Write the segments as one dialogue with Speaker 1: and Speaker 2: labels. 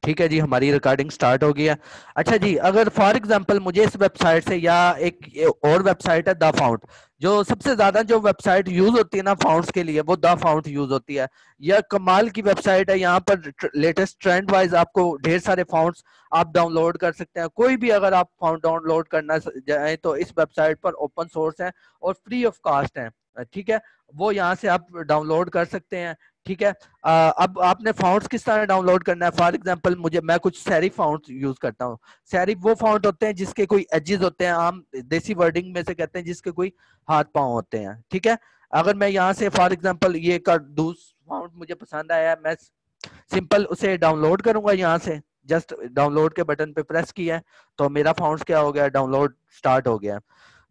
Speaker 1: ठीक है जी, हमारी रिकॉर्डिंग स्टार्ट हो गई है। अच्छा जी, अगर फॉर एग्जांपल मुझे इस वेबसाइट से या एक और वेबसाइट है द फाउंट, जो सबसे ज्यादा जो वेबसाइट यूज होती है ना फाउंट्स के लिए, वो द फाउंट यूज होती है। यह कमाल की वेबसाइट है, यहाँ पर लेटेस्ट ट्रेंड वाइज आपको ढेर सारे फाउंट्स आप डाउनलोड कर सकते हैं। कोई भी अगर आप फाउंट डाउनलोड करना चाहें तो इस वेबसाइट पर ओपन सोर्स है और फ्री ऑफ कास्ट है। ठीक है, वो यहाँ से आप डाउनलोड कर सकते हैं। ठीक है, अब आपने फाउंट्स किस तरह डाउनलोड करना है। फॉर एग्जांपल मुझे, मैं कुछ सेरिफ फाउंट्स यूज करता हूँ। सेरिफ वो फाउंट होते हैं जिसके कोई एजेस होते हैं, आम देसी वर्डिंग में से कहते हैं जिसके कोई हाथ पांव होते हैं। ठीक है, अगर मैं यहाँ से फॉर एग्जांपल ये कर दूस फाउंट मुझे पसंद आया, मैं सिंपल उसे डाउनलोड करूंगा यहाँ से। जस्ट डाउनलोड के बटन पे प्रेस किया है तो मेरा फाउंट्स क्या हो गया, डाउनलोड स्टार्ट हो गया।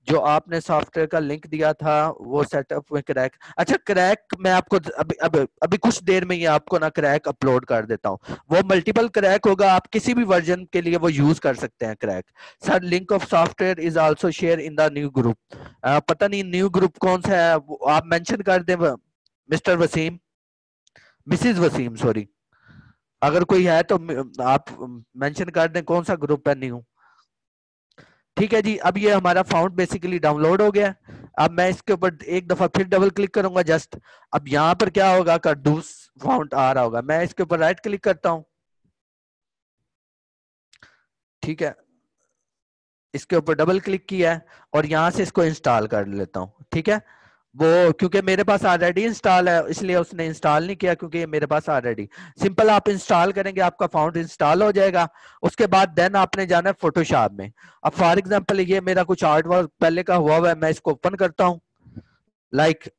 Speaker 1: जो आपने सॉफ्टवेयर का लिंक दिया था वो सेटअप में क्रैक, अच्छा क्रैक मैं आपको अभी अभी अभी कुछ देर में ही आपको ना क्रैक अपलोड कर देता हूँ। वो मल्टीपल क्रैक होगा, आप किसी भी वर्जन के लिए वो यूज कर सकते हैं crack. Sir link of software is also share in the new group. पता नहीं न्यू ग्रुप कौन सा है, आप मेंशन कर दें Mr Wasim, Mrs Wasim sorry. अगर कोई है तो आप मेंशन कर दें कौन सा ग्रुप है न्यू। ठीक है जी, अब ये हमारा फाउंट बेसिकली डाउनलोड हो गया। अब मैं इसके ऊपर एक दफा फिर डबल क्लिक करूंगा जस्ट। अब यहाँ पर क्या होगा, कद्दूस फाउंट आ रहा होगा। मैं इसके ऊपर राइट क्लिक करता हूँ। ठीक है, इसके ऊपर डबल क्लिक किया है और यहाँ से इसको इंस्टॉल कर लेता हूँ। ठीक है, वो क्योंकि मेरे पास ऑलरेडी इंस्टॉल है इसलिए उसने इंस्टॉल नहीं किया, क्योंकि ये मेरे पास ऑलरेडी। सिंपल आप इंस्टॉल करेंगे आपका फाउंट इंस्टॉल हो जाएगा। उसके बाद देन आपने जाना है फोटोशॉप में। अब फॉर एग्जांपल ये मेरा कुछ आर्ट वर्क पहले का हुआ है, मैं इसको ओपन करता हूँ। लाइक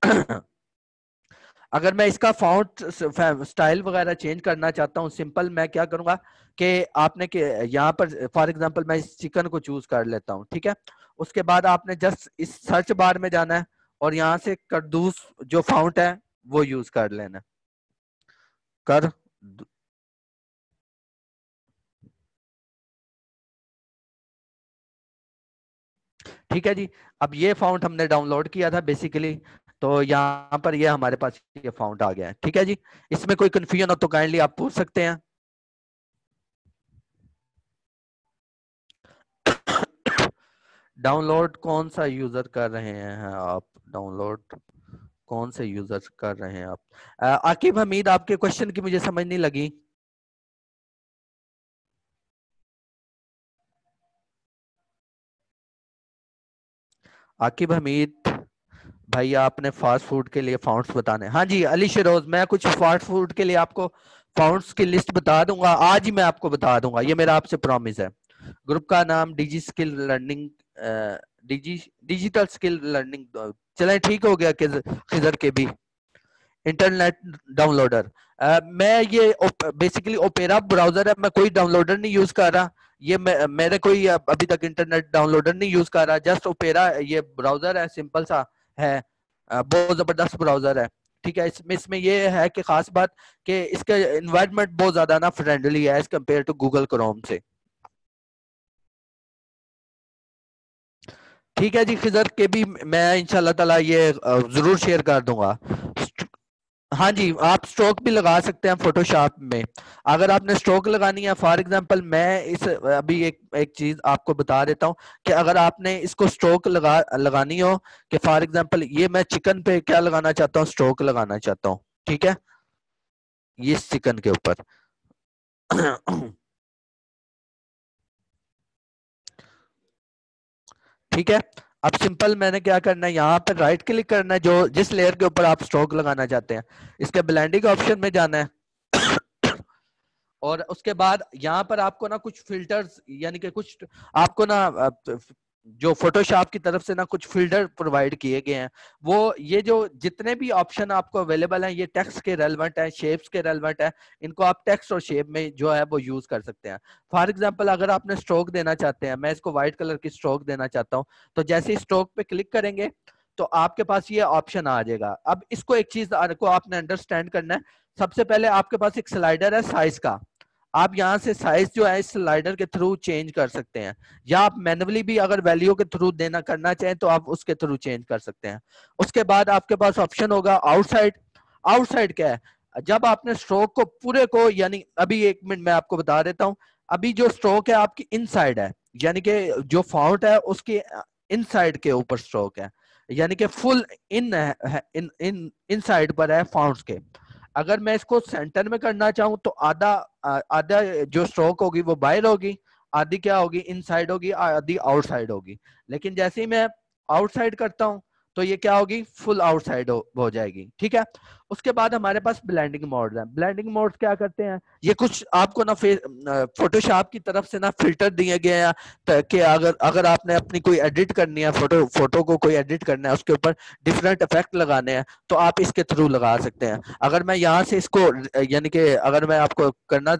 Speaker 1: अगर मैं इसका फॉन्ट स्टाइल वगैरह चेंज करना चाहता हूँ, सिंपल मैं क्या करूंगा कि आपने के यहाँ पर फॉर एग्जांपल मैं इस चिकन को चूज कर लेता हूँ। ठीक है, उसके बाद आपने जस्ट इस सर्च बार में जाना है और यहाँ से कद्दूस जो फाउंट है वो यूज कर लेना है। कर ठीक है जी, अब ये फाउंट हमने डाउनलोड किया था बेसिकली, तो यहाँ पर ये हमारे पास ये फाउंट आ गया है। ठीक है जी, इसमें कोई कंफ्यूजन हो तो काइंडली आप पूछ सकते हैं। डाउनलोड कौन सा यूजर कर रहे हैं आप, डाउनलोड कौन से यूजर कर रहे हैं आप। आकिब हमीद, आपके क्वेश्चन की मुझे समझ नहीं लगी। आकिब हमीद भाई, आपने फास्ट फूड के लिए फाउंड्स बताने। हाँ जी, अली शिरोज, मैं कुछ फास्ट फूड के लिए आपको फाउंड्स की लिस्ट बता दूंगा, आज ही मैं आपको बता दूंगा, ये मेरा आपसे प्रॉमिस है। ग्रुप का नाम डिजी स्किल लर्निंग, डिजी डिजिटल स्किल लर्निंग। चलें ठीक हो गया कि खिजर के भी इंटरनेट डाउनलोडर। मैं ये बेसिकली ओपेरा ब्राउजर है, मैं कोई डाउनलोडर नहीं यूज कर रहा। ये मेरे कोई अभी तक इंटरनेट डाउनलोडर नहीं यूज कर रहा, जस्ट ओपेरा ये ब्राउजर है, सिंपल सा है। बहुत जबरदस्त ब्राउजर है। ठीक है, इसमें इसमें ये है कि खास बात कि इसका इन्वायरमेंट बहुत ज्यादा ना फ्रेंडली है as compare to Google Chrome से। ठीक है जी, खिजर के भी मैं इंशाल्लाह ताला ये जरूर शेयर कर दूंगा। हाँ जी, आप स्ट्रोक भी लगा सकते हैं फोटोशॉप में। अगर आपने स्ट्रोक लगानी है, फॉर एग्जांपल मैं इस अभी एक एक चीज आपको बता देता हूँ कि अगर आपने इसको स्ट्रोक लगानी हो, कि फॉर एग्जांपल ये मैं चिकन पे क्या लगाना चाहता हूँ, स्ट्रोक लगाना चाहता हूँ। ठीक है, ये इस चिकन के ऊपर ठीक है, अब सिंपल मैंने क्या करना है, यहाँ पर राइट क्लिक करना है जो जिस लेयर के ऊपर आप स्ट्रोक लगाना चाहते हैं, इसके ब्लेंडिंग ऑप्शन में जाना है। और उसके बाद यहाँ पर आपको ना कुछ फिल्टर्स, यानी कि कुछ आपको ना जो फोटोशॉप की तरफ से ना कुछ फिल्टर प्रोवाइड किए गए हैं। वो ये जो जितने भी ऑप्शन आपको अवेलेबल हैं, ये टेक्स्ट के रेलेवेंट है, शेप्स के रेलेवेंट है। इनको आप टेक्स्ट और शेप में जो है वो यूज कर सकते हैं। फॉर एग्जांपल अगर आपने स्ट्रोक देना चाहते हैं, मैं इसको व्हाइट कलर की स्ट्रोक देना चाहता हूँ, तो जैसे ही स्ट्रोक पे क्लिक करेंगे तो आपके पास ये ऑप्शन आ जाएगा। अब इसको एक चीज को आपने अंडरस्टैंड करना है। सबसे पहले आपके पास एक स्लाइडर है साइज का। आप यहाँ से साइज जो है इस स्लाइडर के थ्रू चेंज कर सकते हैं, या आप मैन्युअली भी अगर वैल्यू के थ्रू देना करना चाहें तो आप उसके थ्रू चेंज कर सकते हैं। उसके बाद आपके पास ऑप्शन होगा आउटसाइड। आउटसाइड क्या है? जब आपने स्ट्रोक को पूरे को, यानी अभी 1 मिनट मैं आपको बता देता हूँ। अभी जो स्ट्रोक है आपकी इनसाइड है, यानी कि जो फाउंट है उसके इनसाइड के ऊपर स्ट्रोक है, यानी कि full in in in inside पर है फाउंट्स के। अगर मैं इसको सेंटर में करना चाहूँ तो आधा आधा जो स्ट्रोक होगी वो बाहर होगी, आधी क्या होगी, इनसाइड होगी, आधी आउटसाइड होगी। लेकिन जैसे ही मैं आउटसाइड करता हूँ तो ये क्या होगी, फुल आउटसाइड हो जाएगी। ठीक है। उसके बाद हमारे पास ब्लेंडिंग मोड है। ब्लेंडिंग मोड क्या करते हैं, ये कुछ आपको ना फोटोशॉप की तरफ से ना फिल्टर दिए गए हैं, ताकि अगर अगर आपने अपनी कोई एडिट करनी है, फोटो फोटो को कोई एडिट करना है, उसके ऊपर डिफरेंट इफेक्ट लगाने हैं, तो आप इसके थ्रू लगा सकते हैं। अगर मैं यहाँ से इसको, यानी कि अगर मैं आपको करना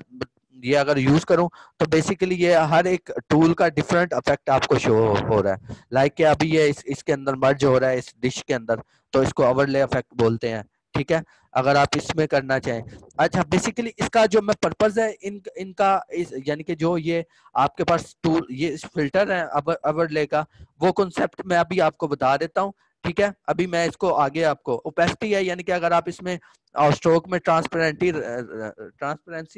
Speaker 1: ये अगर यूज करूं तो बेसिकली ये हर एक टूल का डिफरेंट इफेक्ट आपको शो हो रहा है। लाइक कि अभी ये इसके अंदर मर्ज हो रहा है इस डिश के अंदर, तो इसको ओवरले इफेक्ट बोलते हैं। ठीक है। अगर आप इसमें करना चाहें, अच्छा बेसिकली इसका जो मैं पर्पज है इनका यानी कि जो ये आपके पास टूल, ये फिल्टर है ओवरले का, वो कॉन्सेप्ट मैं अभी आपको बता देता हूँ। ठीक है। अभी मैं इसको आगे आपको, ओपेसिटी है यानी कि अगर आप इसमें और स्ट्रोक में ट्रांसपेरेंसी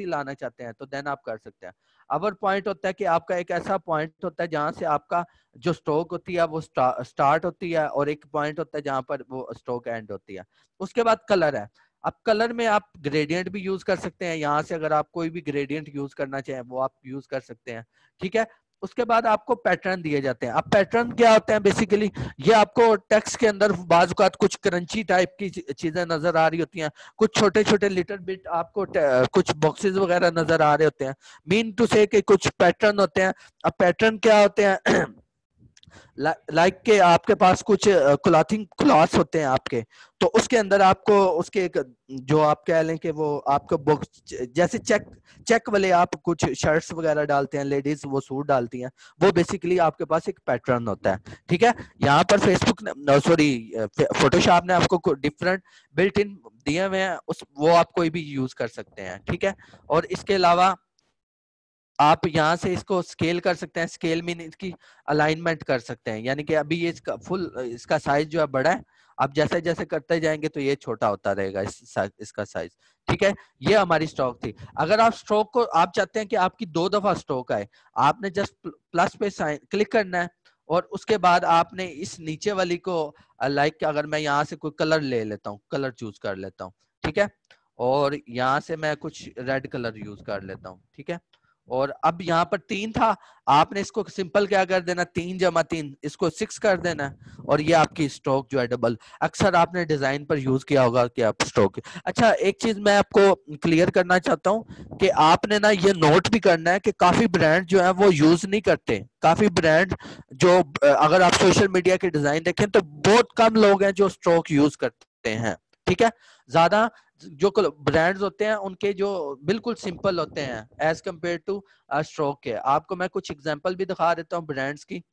Speaker 1: लाना चाहते हैं तो देन आप कर सकते हैं। अवर पॉइंट होता है कि आपका एक ऐसा पॉइंट होता है जहां से आपका जो स्ट्रोक होती है वो स्टार्ट होती है, और एक पॉइंट होता है जहां पर वो स्ट्रोक एंड होती है। उसके बाद कलर है। अब कलर में आप ग्रेडियंट भी यूज कर सकते हैं, यहाँ से अगर आप कोई भी ग्रेडियंट यूज करना चाहें वो आप यूज कर सकते हैं। ठीक है। उसके बाद आपको पैटर्न दिए जाते हैं। अब पैटर्न क्या होते हैं, बेसिकली ये आपको टेक्स्ट के अंदर बाज़ औक़ात कुछ क्रंची टाइप की चीजें नजर आ रही होती हैं, कुछ छोटे छोटे लिटिल बिट आपको कुछ बॉक्सेस वगैरह नजर आ रहे होते हैं। मीन टू से कि कुछ पैटर्न होते हैं। अब पैटर्न क्या होते हैं लाइक के आपके पास कुछ क्लॉथिंग क्लॉथ्स होते हैं आपके, तो उसके अंदर आपको उसके एक, जो आप कह लें कि वो आपको बॉक्स, जैसे चेक चेक वाले आप कुछ शर्ट्स वगैरह डालते हैं, लेडीज वो सूट डालती हैं, वो बेसिकली आपके पास एक पैटर्न होता है। ठीक है। यहाँ पर फेसबुक ने, सॉरी, फोटोशॉप ने आपको डिफरेंट बिल्ट इन दिए हुए हैं, उस वो आप कोई भी यूज कर सकते हैं। ठीक है। और इसके अलावा आप यहाँ से इसको स्केल कर सकते हैं। स्केल मीन इसकी अलाइनमेंट कर सकते हैं, यानी कि अभी ये इसका फुल, इसका साइज जो है बड़ा है, आप जैसे जैसे करते जाएंगे तो ये छोटा होता रहेगा इसका साइज। ठीक है। ये हमारी स्ट्रोक थी। अगर आप स्ट्रोक को, आप चाहते हैं कि आपकी 2 दफा स्ट्रोक आए, आपने जस्ट प्लस पे साइन क्लिक करना है, और उसके बाद आपने इस नीचे वाली को, लाइक अगर मैं यहाँ से कोई कलर ले लेता हूँ, कलर चूज कर लेता हूँ। ठीक है। और यहाँ से मैं कुछ रेड कलर यूज कर लेता हूँ। ठीक है। और अब यहाँ पर 3 था, आपने इसको सिंपल क्या कर देना, 3 × 3, इसको 6 कर देना, और ये आपकी स्ट्रोक जो है डबल। अक्सर आपने डिजाइन पर यूज किया होगा कि आप स्ट्रोक। अच्छा, एक चीज मैं आपको क्लियर करना चाहता हूँ कि आपने ना ये नोट भी करना है कि काफी ब्रांड जो है वो यूज नहीं करते। काफी ब्रांड जो, अगर आप सोशल मीडिया के डिजाइन देखें तो बहुत कम लोग हैं जो स्ट्रोक यूज करते हैं। ठीक है। ज्यादा जो ब्रांड्स होते हैं उनके जो बिल्कुल सिंपल होते हैं एज कम्पेयर टू स्ट्रोक के। आपको मैं कुछ एग्जांपल भी दिखा देता हूँ ब्रांड्स की।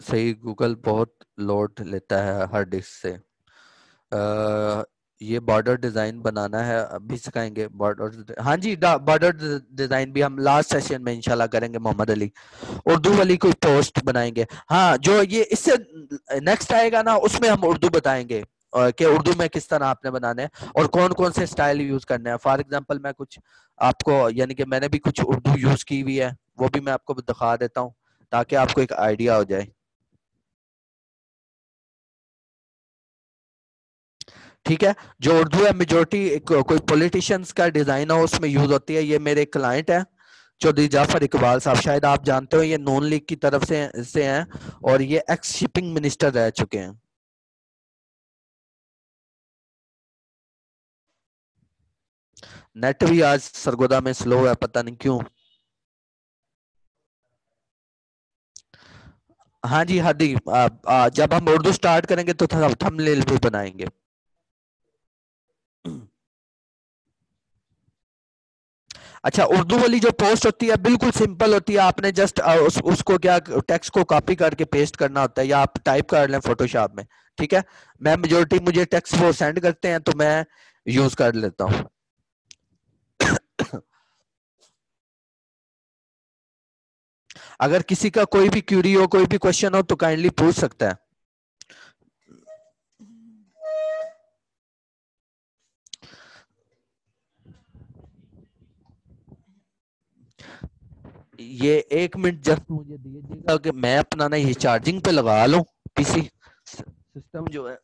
Speaker 1: सही, गूगल बहुत लोड लेता है हार्ड डिस्क से। अ, ये बॉर्डर डिजाइन बनाना है, अभी सिखाएंगे बॉर्डर। हाँ जी, बॉर्डर डिजाइन भी हम लास्ट सेशन में इंशाल्लाह करेंगे मोहम्मद अली। उर्दू वाली कोई पोस्ट बनाएंगे। हाँ, जो ये इससे नेक्स्ट आएगा ना उसमें हम उर्दू बताएंगे, कि उर्दू में किस तरह आपने बनाने हैं और कौन कौन से स्टाइल यूज करने हैं। फॉर एग्जांपल मैं कुछ आपको, यानी कि मैंने भी कुछ उर्दू यूज की हुई है, वो भी मैं आपको दिखा देता हूँ ताकि आपको एक आइडिया हो जाए। ठीक है। जो उर्दू है मेजोरिटी कोई पॉलिटिशियंस का डिजाइन हो उसमें यूज होती है। ये मेरे क्लाइंट है चौधरी जाफर इकबाल साहब, शायद आप जानते हो, ये नून लीग की तरफ से हैं, और ये एक्स शिपिंग मिनिस्टर रह चुके हैं। नेट भी आज सरगोदा में स्लो है, पता नहीं क्यों। हाँ जी हादी, जब हम उर्दू स्टार्ट करेंगे तो थंबनेल भी बनाएंगे। अच्छा, उर्दू वाली जो पोस्ट होती है बिल्कुल सिंपल होती है, आपने जस्ट उसको क्या टेक्स्ट को कॉपी करके पेस्ट करना होता है, या आप टाइप कर लें फोटोशॉप में। ठीक है, मैं मेजोरिटी मुझे टेक्स्ट वो सेंड करते हैं तो मैं यूज कर लेता हूँ। अगर किसी का कोई भी क्यूरी हो, कोई भी क्वेश्चन हो तो काइंडली पूछ सकता है। ये 1 मिनट जस्ट मुझे दीजिएगा कि मैं अपना ना ये चार्जिंग पे लगा लूं पीसी सिस्टम जो है।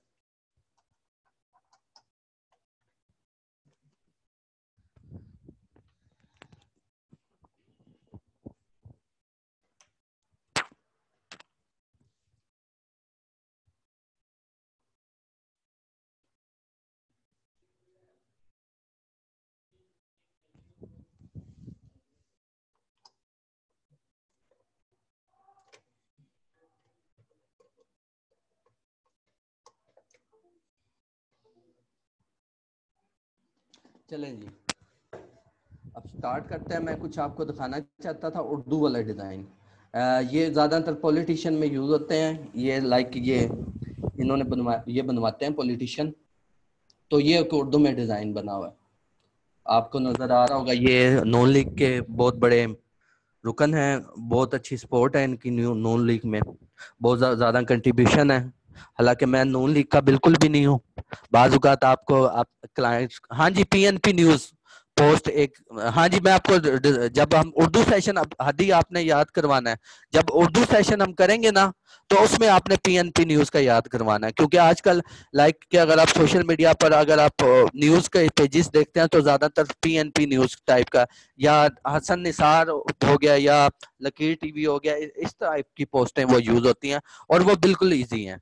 Speaker 1: चलें जी, अब स्टार्ट करते हैं। मैं कुछ आपको दिखाना चाहता था उर्दू वाला डिज़ाइन। ये ज़्यादातर पॉलिटिशियन में यूज़ होते हैं, ये लाइक ये इन्होंने ये बनवाते हैं पॉलिटिशियन। तो ये एक उर्दू में डिज़ाइन बना हुआ है, आपको नज़र आ रहा होगा। ये नॉन लीग के बहुत बड़े रुकन है, बहुत अच्छी सपोर्ट है इनकी नून लीग में, बहुत ज़्यादा कंट्रीब्यूशन है। हालांकि मैं नून लीग का बिल्कुल भी नहीं हूँ। बाज़-औक़ात आपको आप क्लाइंट्स, हाँ जी, पीएनपी न्यूज़ पोस्ट एक, हाँ जी, मैं आपको जब हम उर्दू सेशन, अब हदी आपने याद करवाना है, जब उर्दू सेशन हम करेंगे ना तो उसमें आपने पीएनपी न्यूज़ का याद करवाना है, क्योंकि आजकल लाइक कि अगर आप सोशल मीडिया पर अगर आप न्यूज़ के पेजेस देखते हैं तो ज़्यादातर पीएनपी न्यूज़ टाइप का, या हसन निसार हो गया, या लकीर टीवी हो गया, इस टाइप की पोस्टें वो यूज होती हैं और वो बिल्कुल इजी हैं।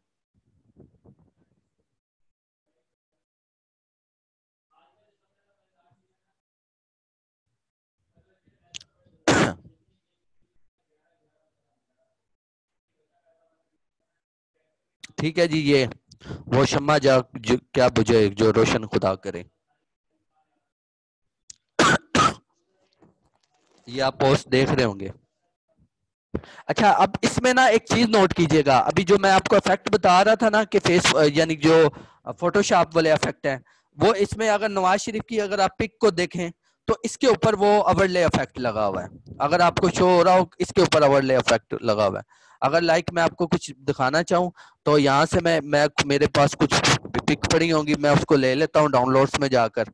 Speaker 1: ठीक है जी, ये वो शम्मा जा जो क्या बुझे जो रोशन खुदा करे, ये आप पोस्ट देख रहे होंगे। अच्छा, अब इसमें ना एक चीज नोट कीजिएगा, अभी जो मैं आपको इफेक्ट बता रहा था ना कि फेस यानी जो फोटोशॉप वाले इफेक्ट हैं, वो इसमें अगर नवाज शरीफ की अगर आप पिक को देखें तो इसके ऊपर वो ओवरले इफेक्ट लगा हुआ है। अगर आपको शो हो रहा हो, इसके ऊपर ओवरले इफेक्ट लगा हुआ है। अगर लाइक मैं आपको कुछ दिखाना चाहूँ तो यहाँ से मैं मेरे पास कुछ पिक पड़ी होंगी, मैं उसको ले लेता हूँ डाउनलोड्स में जाकर।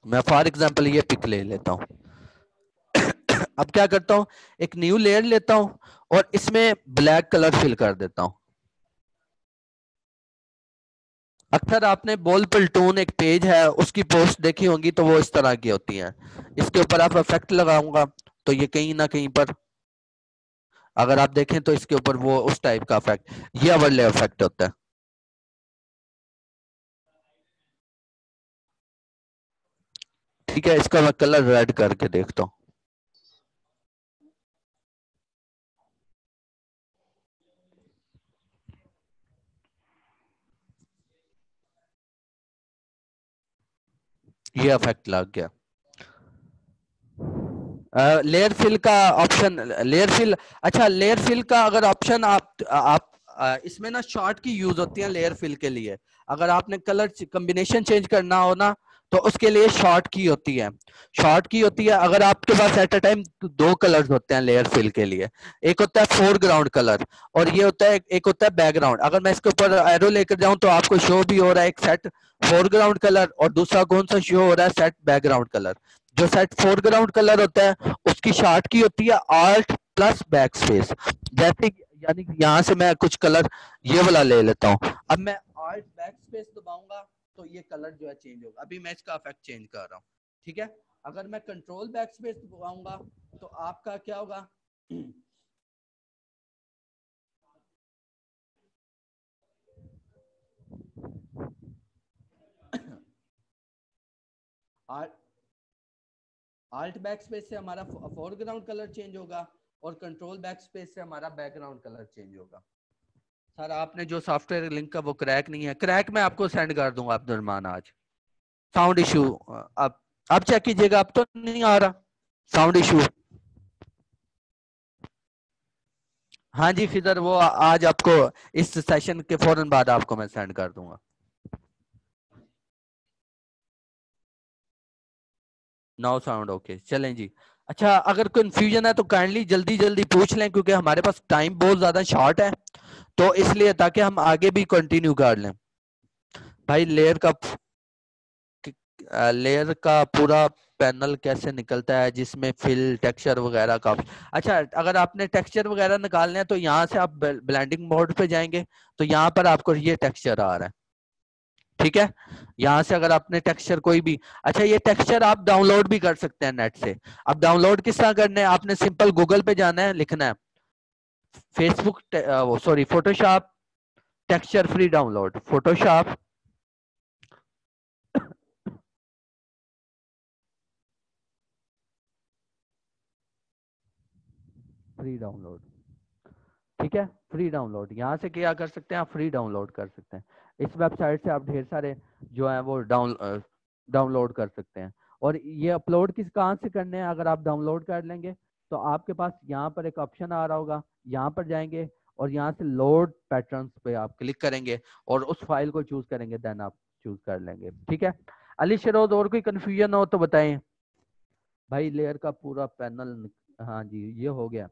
Speaker 1: मैं फॉर एग्जांपल ये पिक ले लेता हूँ। अब क्या करता हूँ, एक न्यू लेयर लेता हूँ और इसमें ब्लैक कलर फिल कर देता हूँ। अक्सर आपने बोल पलटून एक पेज है उसकी पोस्ट देखी होंगी, तो वो इस तरह की होती हैं। इसके ऊपर आप इफेक्ट लगाऊंगा तो ये कहीं ना कहीं पर अगर आप देखें तो इसके ऊपर वो उस टाइप का इफेक्ट, ये ओवरले इफेक्ट होता है। ठीक है, इसका मैं कलर रेड करके देखता हूँ। ये इफेक्ट लग गया। लेयर फिल का ऑप्शन, लेयर फिल, अच्छा लेयर फिल का अगर ऑप्शन आप इसमें ना शॉर्ट की यूज होती है लेयर फिल के लिए। अगर आपने कलर कॉम्बिनेशन चेंज करना हो ना तो उसके लिए शॉर्ट की होती है। शॉर्ट की होती है अगर आपके पास एट अ टाइम दो कलर्स होते हैं लेयर फिल के लिए। एक होता है फोरग्राउंड कलर और ये होता है एक होता है बैकग्राउंड। अगर मैं इसके ऊपर एरो लेकर जाऊं तो आपको शो भी हो रहा है एक सेट फोरग्राउंड कलर और दूसरा कौन सा शो हो रहा है, सेट बैकग्राउंड कलर। जो सेट फोरग्राउंड कलर होता है उसकी शॉर्ट की होती है आल्ट प्लस बैक स्पेस। जैसे यानी कि यहाँ से मैं कुछ कलर ये वाला ले लेता हूँ। अब मैं आल्ट बैक स्पेस दबाऊंगा तो ये कलर जो है चेंज होगा। अभी मैं इसका इफेक्ट चेंज कर रहा हूँ। ठीक है, अगर मैं कंट्रोल बैक स्पेस दबाऊंगा तो आपका क्या होगा, आल्ट बैक स्पेस से हमारा फोरग्राउंड कलर चेंज होगा और कंट्रोल बैक स्पेस से हमारा बैकग्राउंड कलर चेंज होगा। सर आपने जो सॉफ्टवेयर लिंक का वो क्रैक नहीं है, क्रैक मैं आपको सेंड कर दूंगा अब्दुलरमान आज। साउंड इशू आप चेक कीजिएगा, अब तो नहीं आ रहा साउंड इशू। हाँ जी खिदर, वो आज आपको इस सेशन के फौरन बाद आपको मैं सेंड कर दूंगा। नो साउंड ओके, चलें जी। अच्छा अगर कंफ्यूजन है तो काइंडली जल्दी जल्दी पूछ लें, क्योंकि हमारे पास टाइम बहुत ज्यादा शॉर्ट है, तो इसलिए ताकि हम आगे भी कंटिन्यू कर लें। भाई लेयर का पूरा पैनल कैसे निकलता है जिसमें फिल टेक्सचर वगैरह का। अच्छा अगर आपने टेक्सचर वगैरह निकालने हैं तो यहाँ से आप ब्लेंडिंग मोड पे जाएंगे, तो यहाँ पर आपको ये टेक्सचर आ रहा है, ठीक है। यहाँ से अगर आपने टेक्सचर कोई भी, अच्छा ये टेक्सचर आप डाउनलोड भी कर सकते हैं नेट से। अब डाउनलोड किस तरह करना है, आपने सिंपल गूगल पे जाना है, लिखना है फेसबुक वो sorry Photoshop texture free download, Photoshop free download, ठीक है। फ्री डाउनलोड यहाँ से क्या कर सकते हैं, आप फ्री डाउनलोड कर सकते हैं। इस वेबसाइट से आप ढेर सारे जो है वो डाउनलोड कर सकते हैं। और ये अपलोड किस कहाँ से करने हैं, अगर आप डाउनलोड कर लेंगे तो आपके पास यहाँ पर एक ऑप्शन आ रहा होगा, यहाँ पर जाएंगे और यहाँ से लोड पैटर्न्स पे आप क्लिक करेंगे और उस फाइल को चूज करेंगे, देन आप चूज कर लेंगे, ठीक है। अली शरोज और कोई कंफ्यूजन हो तो बताएं। भाई लेयर का पूरा पैनल, हाँ जी ये हो गया।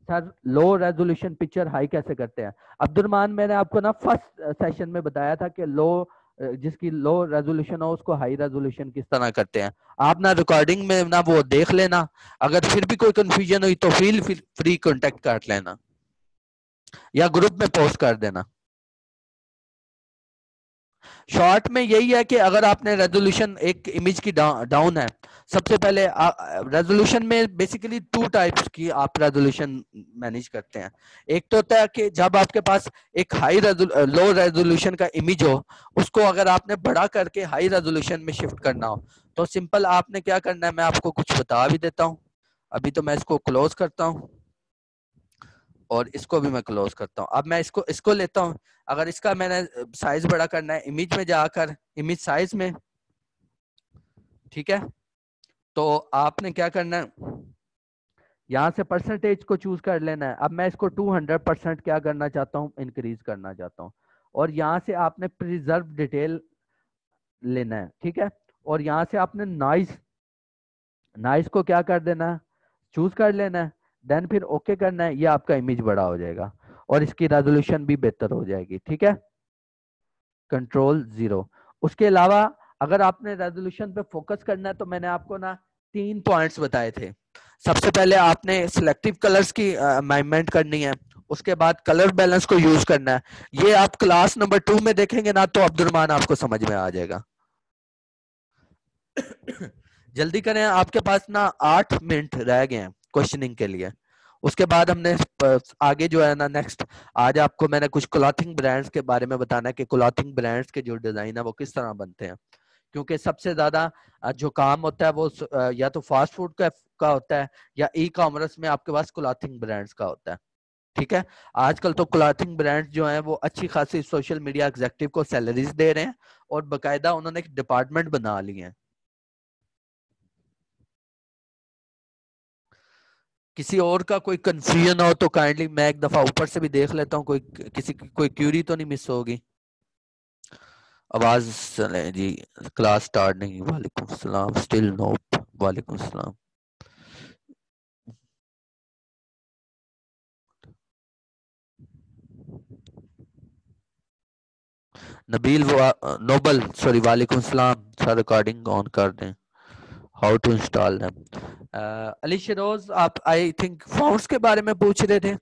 Speaker 1: Sir low resolution picture high कैसे करते हैं, अब्दुलरमान मैंने आपको ना फर्स्ट सेशन में बताया था कि लो जिसकी लो रेजोल्यूशन हो उसको हाई रेजोल्यूशन किस तरह करते हैं। आप ना रिकॉर्डिंग में ना वो देख लेना, अगर फिर भी कोई कंफ्यूजन हुई तो फील फ्री कांटेक्ट कर लेना या ग्रुप में पोस्ट कर देना। शॉर्ट में यही है कि अगर आपने रेजोल्यूशन एक इमेज की डाउन है, सबसे पहले रेजोल्यूशन में बेसिकली टू टाइप्स की आप रेजोल्यूशन मैनेज करते हैं। एक तो होता है कि जब आपके पास एक लो रेजोल्यूशन का इमेज हो, उसको अगर आपने बड़ा करके हाई रेजोल्यूशन में शिफ्ट करना हो, तो सिंपल आपने क्या करना है, मैं आपको कुछ बता भी देता हूँ। अभी तो मैं इसको क्लोज करता हूँ और इसको भी मैं क्लोज करता हूँ। अब मैं इसको इसको लेता हूँ, अगर इसका मैंने साइज बड़ा करना है, इमेज में जाकर इमेज साइज में, ठीक है, तो आपने क्या करना है, यहाँ से परसेंटेज को चूज कर लेना है। अब मैं इसको 200% क्या करना चाहता हूँ, इंक्रीज करना चाहता हूँ। और यहाँ से आपने प्रिजर्व डिटेल लेना है, ठीक है। और यहाँ से आपने नॉइस नॉइस को क्या कर देना है, चूज कर लेना है। देन फिर ओके करना है, ये आपका इमेज बड़ा हो जाएगा और इसकी रेजोल्यूशन भी बेहतर हो जाएगी, ठीक है। Control zero. उसके अलावा अगर आपने रेजोल्यूशन पे फोकस करना है तो मैंने आपको ना 3 पॉइंट्स बताए थे। सबसे पहले आपने सिलेक्टिव कलर्स की अमेंडमेंट करनी है, उसके बाद कलर बैलेंस को यूज करना है। ये आप क्लास नंबर 2 में देखेंगे ना तो अब्दुलरमान आपको समझ में आ जाएगा। जल्दी करें, आपके पास ना 8 मिनट रह गए हैं क्वेश्चनिंग के लिए। उसके बाद हमने आगे जो है ना नेक्स्ट, आज आपको मैंने कुछ क्लॉथिंग ब्रांड्स के बारे में बताना है कि क्लॉथिंग ब्रांड्स के जो डिजाइन है वो किस तरह बनते हैं। क्योंकि सबसे ज्यादा जो काम होता है वो या तो फास्ट फूड का होता है या ई कॉमर्स में आपके पास क्लॉथिंग ब्रांड्स का होता है, ठीक है। आजकल तो क्लॉथिंग ब्रांड्स जो हैं वो अच्छी खासी सोशल मीडिया एग्जेक्टिव को सैलरीज दे रहे हैं और बकायदा उन्होंने एक डिपार्टमेंट बना लिए हैं। किसी और का कोई कंफ्यूजन हो तो काइंडली मैं एक दफा ऊपर से भी देख लेता हूँ, कोई किसी की कोई क्यूरी तो नहीं मिस होगी। आवाज चले जी, क्लास स्टार्ट नहीं, वालेकुम सलाम, स्टिल नो, वालेकुम सलाम। नबील नोबल सॉरी, वालेकुम सलाम सर, रिकॉर्डिंग ऑन कर दें, how to install them. Ali Sharoz आप आई थिंक फाउंड्स के बारे में पूछ रहे थे।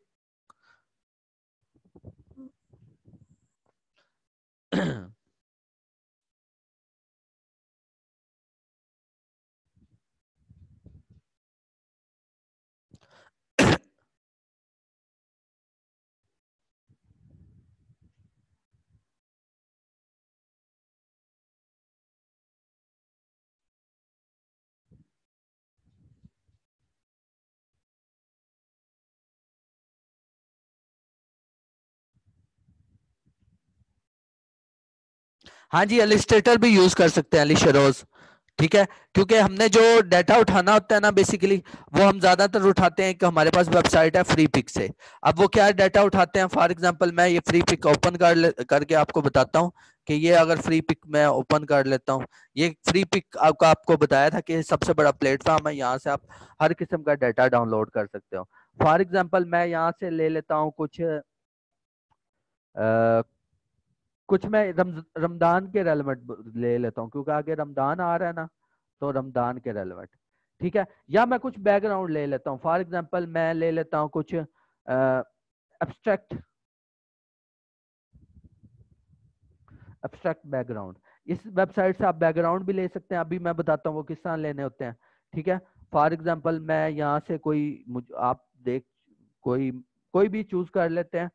Speaker 1: हाँ जी, एलिस्ट्रेटर भी यूज कर सकते हैं, एलिशरोज। ठीक है, क्योंकि हमने जो डाटा उठाना होता है ना बेसिकली, वो हम ज्यादातर उठाते हैं कि हमारे पास वेबसाइट है फ्री पिक से। अब वो क्या डाटा उठाते हैं, फॉर एग्जांपल मैं ये फ्री पिक ओपन करके आपको बताता हूँ कि ये अगर फ्री पिक मैं ओपन कर लेता हूँ, ये फ्री पिक आपको बताया था कि सबसे बड़ा प्लेटफॉर्म है, यहाँ से आप हर किस्म का डाटा डाउनलोड कर सकते हो। फॉर एग्जाम्पल मैं यहाँ से ले लेता हूँ कुछ कुछ मैं रमदान के रेलेवेंट ले लेता हूँ, क्योंकि आगे रमदान आ रहा है ना, तो रमदान के रेलेवेंट। ठीक है, या मैं कुछ बैकग्राउंड ले लेता हूँ, फॉर एग्जांपल मैं ले लेता हूँ कुछ एब्स्ट्रैक्ट एब्स्ट्रैक्ट बैकग्राउंड। इस वेबसाइट से आप बैकग्राउंड भी ले सकते हैं, अभी मैं बताता हूँ वो किस तरह लेने होते हैं। ठीक है, फॉर एग्जांपल मैं यहाँ से आप देख कोई कोई भी चूज कर लेते हैं।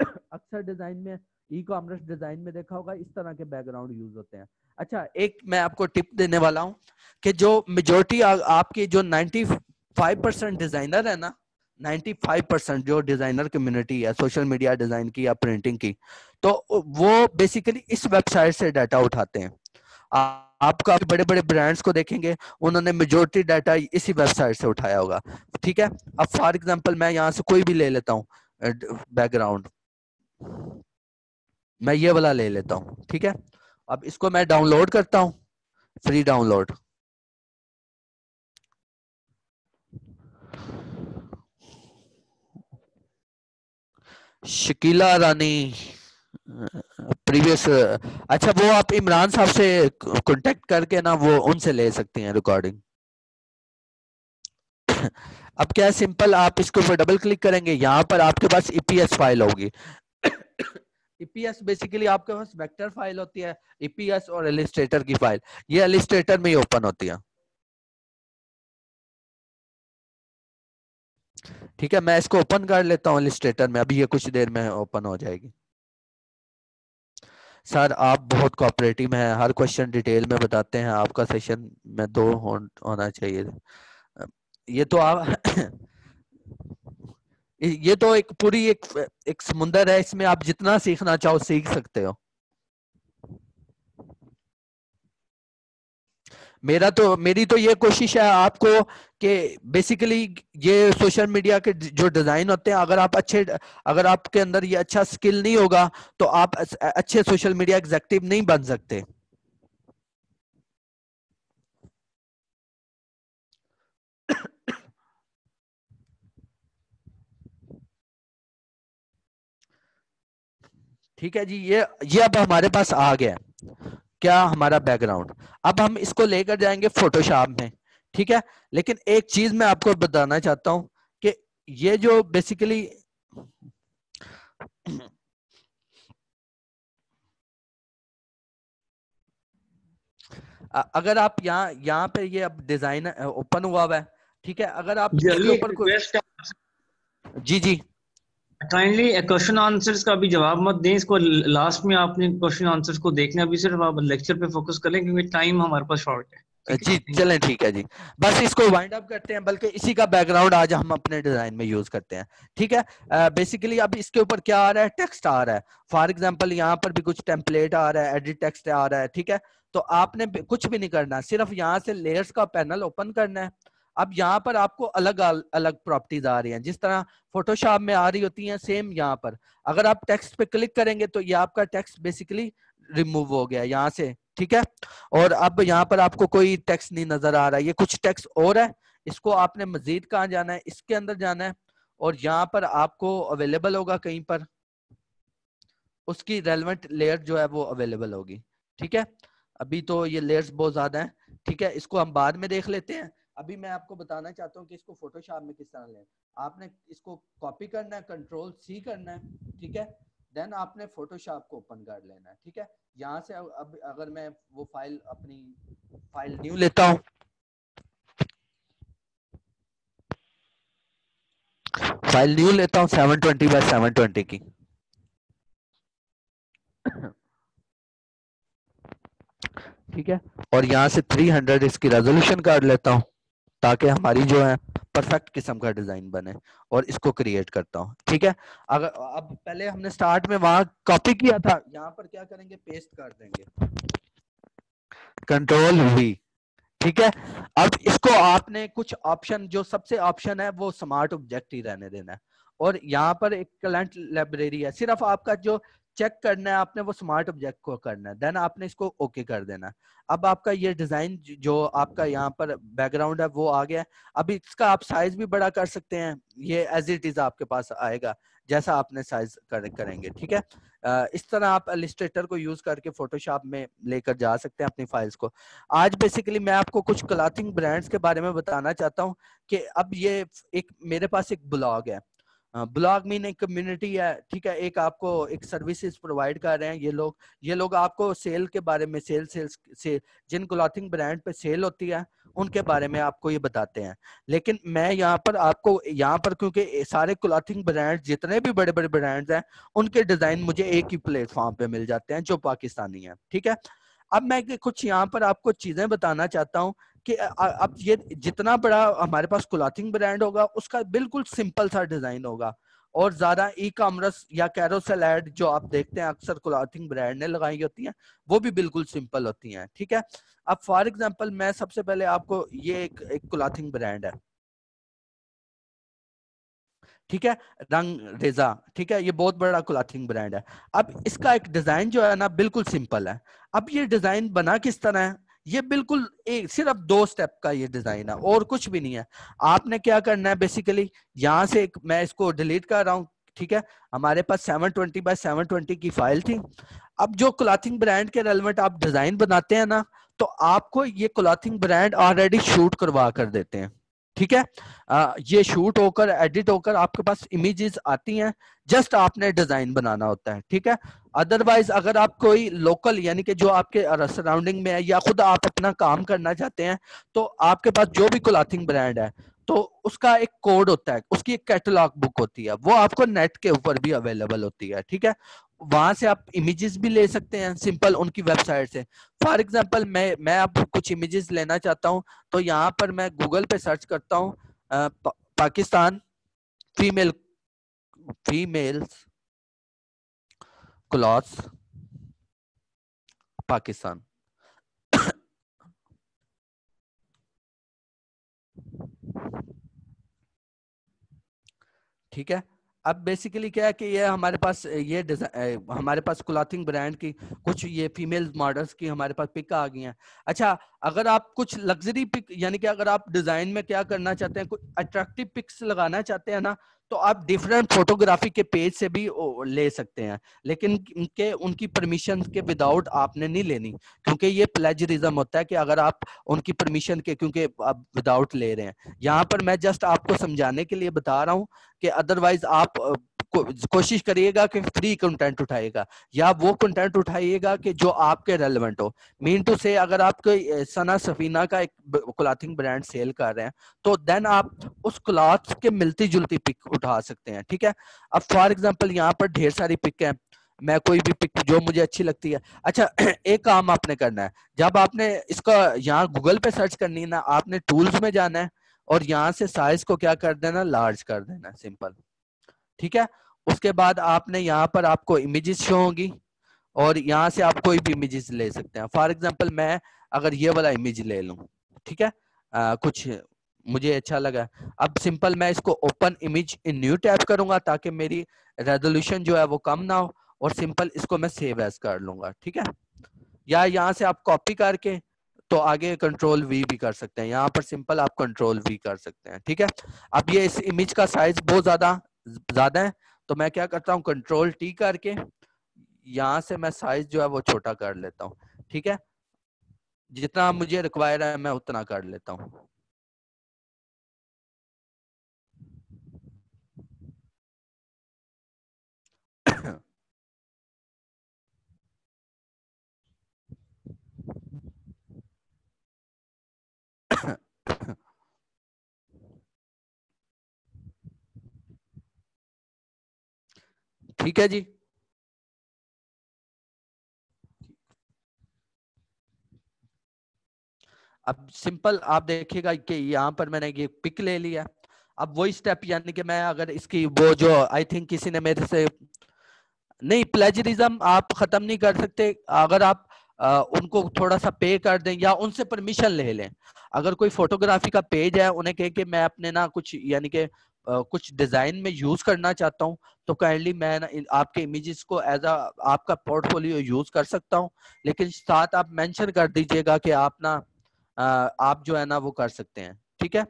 Speaker 1: अक्सर डिजाइन में, ई कॉमर्स डिजाइन में देखा होगा इस तरह के बैकग्राउंड यूज होते हैं। अच्छा, एक मैं आपको टिप देने वाला हूँ कि जो मेजोरिटी आपकी जो 95% डिजाइनर है ना, 95% जो डिजाइनर कम्युनिटी है सोशल मीडिया डिजाइन की या प्रिंटिंग की, तो वो बेसिकली इस वेबसाइट से डाटा उठाते हैं। आप काफी बड़े बड़े ब्रांड्स को देखेंगे, उन्होंने मेजोरिटी डाटा इसी वेबसाइट से उठाया होगा। ठीक है, अब फॉर एग्जांपल मैं यहाँ से कोई भी ले लेता हूँ बैकग्राउंड, मैं ये वाला ले लेता हूँ। ठीक है, अब इसको मैं डाउनलोड करता हूँ, फ्री डाउनलोड। शकीला रानी प्रीवियस, अच्छा वो आप इमरान साहब से कांटेक्ट करके ना वो उनसे ले सकती हैं रिकॉर्डिंग। अब क्या है, सिंपल आप इसके ऊपर डबल क्लिक करेंगे, यहाँ पर आपके पास ईपीएस फाइल होगी। ईपीएस बेसिकली आपके पास वेक्टर फाइल होती है, ईपीएस और इलिस्ट्रेटर की फाइल, ये इलिस्ट्रेटर में ही ओपन होती है। ठीक है, मैं इसको ओपन कर लेता हूँ इलिस्ट्रेटर में, अभी ये कुछ देर में ओपन हो जाएगी। सर आप बहुत कोऑपरेटिव हैं, हर क्वेश्चन डिटेल में बताते हैं, आपका सेशन में दो होना चाहिए। ये तो आप ये तो एक पूरी एक समुंदर है, इसमें आप जितना सीखना चाहो सीख सकते हो। मेरी तो ये कोशिश है आपको कि बेसिकली ये सोशल मीडिया के जो डिजाइन होते हैं, अगर आपके अंदर ये अच्छा स्किल नहीं होगा तो आप अच्छे सोशल मीडिया एग्जेक्टिव नहीं बन सकते। ठीक है जी, ये अब हमारे पास आ गया क्या, हमारा बैकग्राउंड। अब हम इसको लेकर जाएंगे फोटोशॉप में। ठीक है, लेकिन एक चीज मैं आपको बताना चाहता हूं कि ये जो बेसिकली अगर आप यहाँ पे ये अब डिजाइन ओपन हुआ है। ठीक है, अगर आप
Speaker 2: जी
Speaker 1: इसके
Speaker 2: अली एक
Speaker 1: ऊपर कोई,
Speaker 2: रिक्वेस्ट है,
Speaker 1: जी जी
Speaker 2: काइंडली क्वेश्चन आंसर्स का अभी जवाब मत दें, इसको लास्ट में आपने क्वेश्चन आंसर्स को देखना, अभी सिर्फ आप लेक्चर पे फोकस कर लें क्योंकि टाइम हमारे पास शॉर्ट है। ठीक
Speaker 1: जी
Speaker 2: है,
Speaker 1: चलें, ठीक है जी, बस इसको वाइंड अप करते हैं, बल्कि इसी का बैकग्राउंड आज हम अपने डिजाइन में यूज करते हैं। ठीक है, बेसिकली अब इसके ऊपर क्या आ रहा है, टेक्स्ट आ रहा है। फॉर एग्जांपल यहाँ पर भी कुछ टेम्पलेट आ रहा है, एडिट टेक्स्ट आ रहा है। ठीक है, तो आपने कुछ भी नहीं करना, सिर्फ यहाँ से लेयर्स का पैनल ओपन करना है। अब यहाँ पर आपको अलग अलग प्रॉपर्टीज आ रही हैं, जिस तरह फोटोशॉप में आ रही होती हैं, सेम यहाँ पर अगर आप टेक्स्ट पे क्लिक करेंगे तो ये आपका टेक्स्ट बेसिकली रिमूव हो गया यहाँ से। ठीक है, और अब यहाँ पर आपको कोई टेक्स्ट नहीं नजर आ रहा है, ये कुछ टेक्स्ट और है। इसको आपने मजीद कहाँ जाना है, इसके अंदर जाना है, और यहाँ पर आपको अवेलेबल होगा कहीं पर, उसकी रेलेवेंट लेयर जो है वो अवेलेबल होगी। ठीक है, अभी तो ये लेयर्स बहुत ज्यादा हैं। ठीक है, इसको हम बाद में देख लेते हैं। अभी मैं आपको बताना चाहता हूँ कि इसको फोटोशॉप में किस तरह लें। आपने इसको कॉपी करना है, कंट्रोल सी करना है। ठीक है, देन आपने फोटोशॉप को ओपन कर लेना है। ठीक है, यहाँ से अब अगर मैं वो फाइल अपनी फाइल न्यू लेता हूँ, फाइल न्यू लेता हूँ 720 बाय 720 की। ठीक है, और यहाँ से 300 इसकी रेजोल्यूशन कर लेता हूँ, ताकि हमारी जो है परफेक्ट किस्म का डिजाइन बने, और इसको क्रिएट करता हूँ। ठीक है, अगर अब पहले हमने स्टार्ट में वहां कॉपी किया था, यहाँ पर क्या करेंगे, पेस्ट कर देंगे, कंट्रोल वी। ठीक है, अब इसको आपने कुछ ऑप्शन, जो सबसे ऑप्शन है वो स्मार्ट ऑब्जेक्ट ही रहने देना है, और यहाँ पर एक क्लाइंट लाइब्रेरी है, सिर्फ आपका जो चेक करना है आपने वो स्मार्ट ऑब्जेक्ट को करना है, देन आपने इसको ओके कर देना है। अब आपका ये डिजाइन जो आपका यहाँ पर बैकग्राउंड है वो आ गया है। अभी इसका आप साइज भी बड़ा कर सकते हैं, ये एज इट इज आपके पास आएगा जैसा आपने साइज करेंगे। ठीक है, इस तरह आप इलस्ट्रेटर को यूज करके फोटोशॉप में लेकर जा सकते हैं अपनी फाइल्स को। आज बेसिकली मैं आपको कुछ क्लॉथिंग ब्रांड्स के बारे में बताना चाहता हूँ कि अब ये एक मेरे पास एक ब्लॉग है, ब्लॉग मीन एक कम्युनिटी है। ठीक है, एक आपको एक सर्विसेज प्रोवाइड कर रहे हैं ये लोग आपको सेल के बारे में, सेल्स से जिन क्लॉथिंग ब्रांड पे सेल होती है उनके बारे में आपको ये बताते हैं। लेकिन मैं यहाँ पर आपको क्योंकि सारे क्लॉथिंग ब्रांड जितने भी बड़े बड़े ब्रांड्स हैं उनके डिजाइन मुझे एक ही प्लेटफॉर्म पे मिल जाते हैं जो पाकिस्तानी है। ठीक है, अब मैं कुछ यहाँ पर आपको चीजें बताना चाहता हूँ कि अब ये जितना बड़ा हमारे पास क्लॉथिंग ब्रांड होगा उसका बिल्कुल सिंपल सा डिजाइन होगा, और ज्यादा ई कॉमर्स या कैरोसेल एड जो आप देखते हैं अक्सर क्लॉथिंग ब्रांड ने लगाई होती हैं वो भी बिल्कुल सिंपल होती हैं। ठीक है, अब फॉर एग्जांपल मैं सबसे पहले आपको ये एक क्लॉथिंग ब्रांड है, ठीक है, रंग रेजा। ठीक है, ये बहुत बड़ा क्लॉथिंग ब्रांड है। अब इसका एक डिजाइन जो है ना बिल्कुल सिंपल है। अब ये डिजाइन बना किस तरह है, ये बिल्कुल एक सिर्फ 2 स्टेप का ये डिजाइन है और कुछ भी नहीं है। आपने क्या करना है, बेसिकली यहाँ से मैं इसको डिलीट कर रहा हूँ। ठीक है, हमारे पास 720 बाय 720 की फाइल थी। अब जो क्लॉथिंग ब्रांड के रेलेवेंट आप डिजाइन बनाते हैं ना, तो आपको ये क्लॉथिंग ब्रांड ऑलरेडी शूट करवा कर देते हैं। ठीक है, ये शूट होकर एडिट होकर आपके पास इमेजेस आती हैं, जस्ट आपने डिजाइन बनाना होता है। ठीक है, अदरवाइज अगर आप कोई लोकल यानी कि जो आपके सराउंडिंग में है या खुद आप अपना काम करना चाहते हैं, तो आपके पास जो भी क्लॉथिंग ब्रांड है तो उसका एक कोड होता है, उसकी एक कैटलॉग बुक होती है, वो आपको नेट के ऊपर भी अवेलेबल होती है। ठीक है, वहां से आप इमेजेस भी ले सकते हैं सिंपल उनकी वेबसाइट से। फॉर एग्जांपल मैं अब कुछ इमेजेस लेना चाहता हूं, तो यहाँ पर मैं गूगल पे सर्च करता हूँ Pakistan female females clothes Pakistan. ठीक है, अब बेसिकली क्या है कि ये हमारे पास हमारे पास क्लॉथिंग ब्रांड की कुछ ये फीमेल मॉडल्स की हमारे पास पिक आ गई हैं। अच्छा, अगर आप कुछ लग्जरी पिक यानी कि अगर आप डिजाइन में क्या करना चाहते हैं, कुछ अट्रैक्टिव पिक्स लगाना चाहते हैं ना, तो आप डिफरेंट फोटोग्राफी के पेज से भी ले सकते हैं, लेकिन उनकी परमिशन के विदाउट आपने नहीं लेनी, क्योंकि ये प्लेजरिज्म होता है कि अगर आप उनकी परमिशन के क्योंकि आप विदाउट ले रहे हैं। यहाँ पर मैं जस्ट आपको समझाने के लिए बता रहा हूँ कि अदरवाइज आप कोशिश करिएगा कि फ्री कंटेंट उठाएगा या वो कंटेंट उठाइएगा कि जो आपके रेलेवेंट हो। मीन टू से अगर आप कोई सना सफीना का एक क्लॉथिंग ब्रांड सेल कर रहे हैं, तो देन आप उस क्लॉथ के मिलती जुलती पिक उठा सकते हैं। ठीक है, अब फॉर एग्जांपल यहाँ पर ढेर सारी पिक है, मैं कोई भी पिक जो मुझे अच्छी लगती है। अच्छा, एक काम आपने करना है, जब आपने इसका यहाँ गूगल पे सर्च करनी है ना, आपने टूल्स में जाना है और यहाँ से साइज को क्या कर देना, लार्ज कर देना, सिंपल। ठीक है, उसके बाद आपने यहाँ पर आपको इमेजेस शो होंगी और यहाँ से आप कोई भी इमेजेस ले सकते हैं। फॉर एग्जांपल मैं अगर ये वाला इमेज ले लूं, ठीक है, कुछ मुझे अच्छा लगा, अब सिंपल मैं इसको open image in new tab करूंगा ताकि मेरी रेजोल्यूशन जो है वो कम ना हो, और सिंपल इसको मैं सेव एज कर लूंगा। ठीक है, या यहाँ से आप कॉपी करके तो आगे कंट्रोल वी भी कर सकते हैं, यहाँ पर सिंपल आप कंट्रोल वी कर सकते हैं। ठीक है, अब ये इस इमेज का साइज बहुत ज्यादा ज्यादा है, तो मैं क्या करता हूँ, कंट्रोल टी करके यहाँ से मैं साइज जो है वो छोटा कर लेता हूँ। ठीक है, जितना मुझे रिक्वायर है मैं उतना कर लेता हूँ। ठीक है जी, अब सिंपल आप देखिएगा कि यहाँ पर मैंने ये पिक ले लिया, अब वही स्टेप, यानी कि मैं अगर इसकी वो जो आई थिंक किसी ने मेरे से, नहीं प्लेजरिज्म आप खत्म नहीं कर सकते, अगर आप उनको थोड़ा सा पे कर दें या उनसे परमिशन ले लें। अगर कोई फोटोग्राफी का पेज है, उन्हें कहे कि मैं अपने ना कुछ यानी कि कुछ डिजाइन में यूज करना चाहता हूं, तो काइंडली मैं ना आपके इमेजेस को एज अ आपका पोर्टफोलियो यूज कर सकता हूं, लेकिन साथ आप मेंशन कर दीजिएगा कि आप ना आप जो है ना वो कर सकते हैं। ठीक है,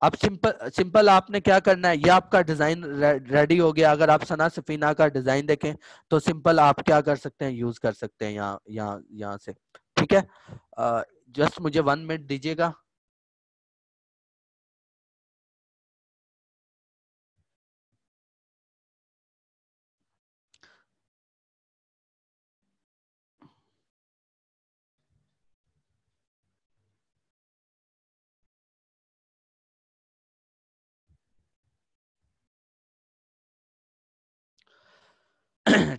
Speaker 1: अब सिंपल सिंपल आपने क्या करना है, ये आपका डिजाइन रेडी हो गया। अगर आप सना सफीना का डिजाइन देखें तो सिंपल आप क्या कर सकते हैं, यूज कर सकते हैं यहाँ से। ठीक है, जस्ट मुझे 1 मिनट दीजिएगा।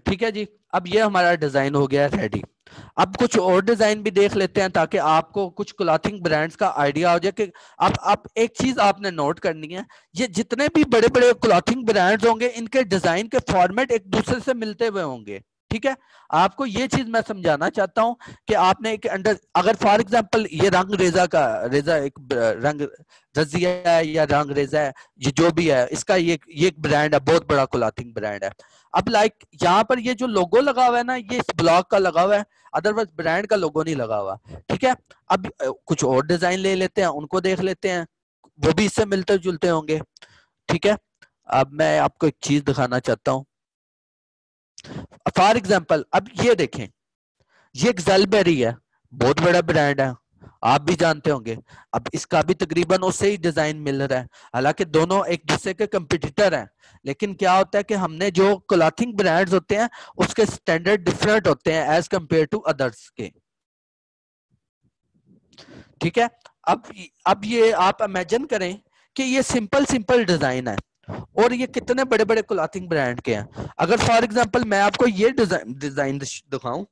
Speaker 1: ठीक है जी, अब ये हमारा डिजाइन हो गया रेडी। अब कुछ और डिजाइन भी देख लेते हैं ताकि आपको कुछ क्लॉथिंग ब्रांड्स का आइडिया हो जाए कि आप एक चीज आपने नोट करनी है, ये जितने भी बड़े बड़े क्लॉथिंग ब्रांड्स होंगे इनके डिजाइन के फॉर्मेट एक दूसरे से मिलते हुए होंगे। ठीक है, आपको ये चीज मैं समझाना चाहता हूं कि आपने एक अंडर, अगर फॉर एग्जांपल ये रंग रेजा का, रेजा एक रंग रजिया है या रंग रेजा है, ये जो भी है इसका ये एक ब्रांड है, बहुत बड़ा क्लॉथिंग ब्रांड है। अब लाइक यहाँ पर ये जो लोगो लगा हुआ है ना, ये इस ब्लॉग का लगा हुआ है, अदरवाइज ब्रांड का लोगो नहीं लगा हुआ। ठीक है, अब कुछ और डिजाइन ले लेते हैं, उनको देख लेते हैं, वो भी इससे मिलते जुलते होंगे। ठीक है, अब मैं आपको एक चीज दिखाना चाहता हूँ। फॉर एग्जाम्पल अब ये देखें, ये एक ज़ेलबेरी है, बहुत बड़ा ब्रांड है, आप भी जानते होंगे। अब इसका भी तकरीबन उससे ही डिजाइन मिल रहा है, हालांकि दोनों एक दूसरे के कंपटीटर हैं, लेकिन क्या होता है कि हमने जो क्लॉथिंग ब्रांड्स होते हैं उसके स्टैंडर्ड डिफरेंट होते हैं एज कंपेयर टू अदर्स के। ठीक है, अब ये आप इमेजिन करें कि ये सिंपल सिंपल डिजाइन है और ये कितने बड़े बड़े क्लॉथिंग ब्रांड के हैं। अगर फॉर एग्जांपल मैं आपको ये डिजाइन दिखाऊं,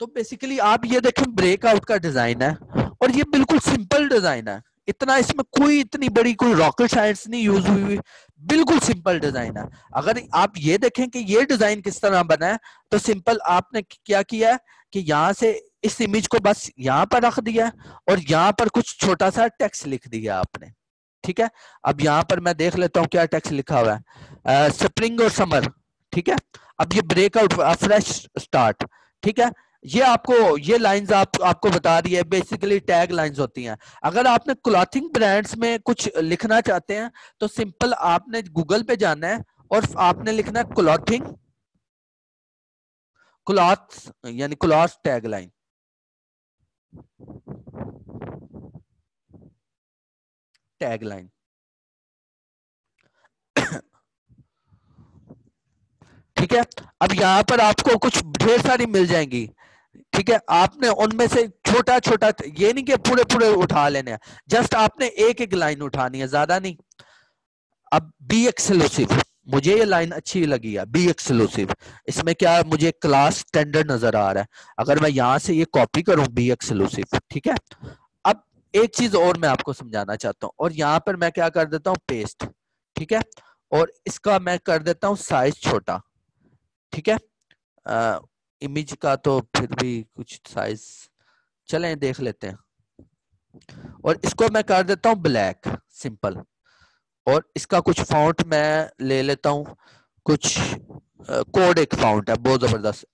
Speaker 1: तो बेसिकली आप ये देखें ब्रेकआउट का डिजाइन है और ये बिल्कुल सिंपल डिजाइन है, इतना इसमें कोई इतनी बड़ी कोई रॉकेट साइंस नहीं यूज हुई हुई, बिल्कुल सिंपल डिजाइन है। अगर आप ये देखें कि ये डिजाइन किस तरह बना है, तो सिंपल आपने क्या किया है कि यहाँ से इस इमेज को बस यहाँ पर रख दिया और यहाँ पर कुछ छोटा सा टेक्स्ट लिख दिया आपने। ठीक है, अब यहाँ पर मैं देख लेता हूँ क्या टेक्स्ट लिखा हुआ है, स्प्रिंग और समर। ठीक है, अब ये ब्रेकआउट फ्रेश स्टार्ट। ठीक है, ये आपको ये लाइंस आपको बता रही है, बेसिकली टैग लाइंस होती हैं। अगर आपने क्लॉथिंग ब्रांड्स में कुछ लिखना चाहते हैं तो सिंपल आपने गूगल पे जाना है और आपने लिखना है क्लॉथिंग, क्लॉथ्स यानी cloth tag line. Tag line ठीक है, अब यहाँ पर आपको कुछ ढेर सारी मिल जाएंगी। ठीक है, आपने उनमें से छोटा छोटा, ये नहीं कि पूरे पूरे उठा लेने हैं, जस्ट आपने एक एक लाइन उठानी है, ज्यादा नहीं। अब बी एक्सक्लूसिव, मुझे ये लाइन अच्छी लगी है, बी एक्सक्लूसिव। इसमें क्या मुझे क्लास स्टैंडर्ड नजर आ रहा है, अगर मैं यहां से ये कॉपी करूं बी एक्सक्लूसिव। ठीक है, अब एक चीज और मैं आपको समझाना चाहता हूं, और यहां पर मैं क्या कर देता हूं, पेस्ट। ठीक है, और इसका मैं कर देता हूं साइज छोटा। ठीक है, इमेज का तो फिर भी कुछ साइज चलें देख लेते हैं, और इसको मैं कर देता हूं ब्लैक सिंपल, और इसका कुछ फॉन्ट मैं ले लेता हूं, कुछ कोड एक फॉन्ट है बहुत जबरदस्त।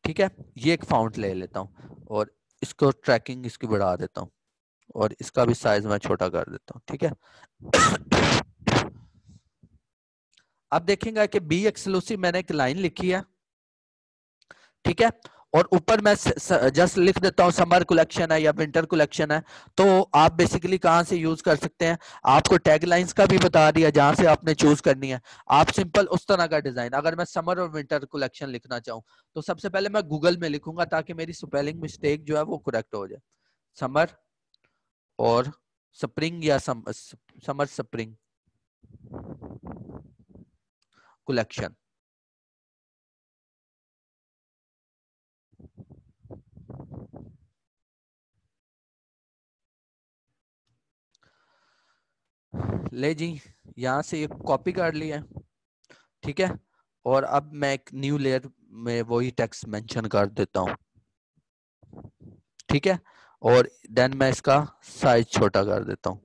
Speaker 1: ठीक है, ये एक फॉन्ट ले लेता हूं और इसको ट्रैकिंग इसकी बढ़ा देता हूं और इसका भी साइज मैं छोटा कर देता हूं। ठीक है, अब देखेंगे कि बी एक्सक्लूसिव मैंने एक लाइन लिखी है। ठीक है, और ऊपर मैं जस्ट लिख देता हूं समर कलेक्शन है या विंटर कलेक्शन है। तो आप बेसिकली कहां से यूज कर सकते हैं, आपको टैग लाइंस का भी बता दिया जहां से आपने चूज करनी है। आप सिंपल उस तरह का डिजाइन, अगर मैं समर और विंटर कलेक्शन लिखना चाहूं तो सबसे पहले मैं गूगल में लिखूंगा ताकि मेरी स्पेलिंग मिस्टेक जो है वो करेक्ट हो जाए। समर और स्प्रिंग या समर स्प्रिंग कलेक्शन। ले जी, यहाँ से ये कॉपी कर लिया, ठीक है। और अब मैं एक न्यू लेयर में वही टेक्स्ट मेंशन कर देता हूँ, ठीक है। और देन मैं इसका साइज छोटा कर देता हूँ।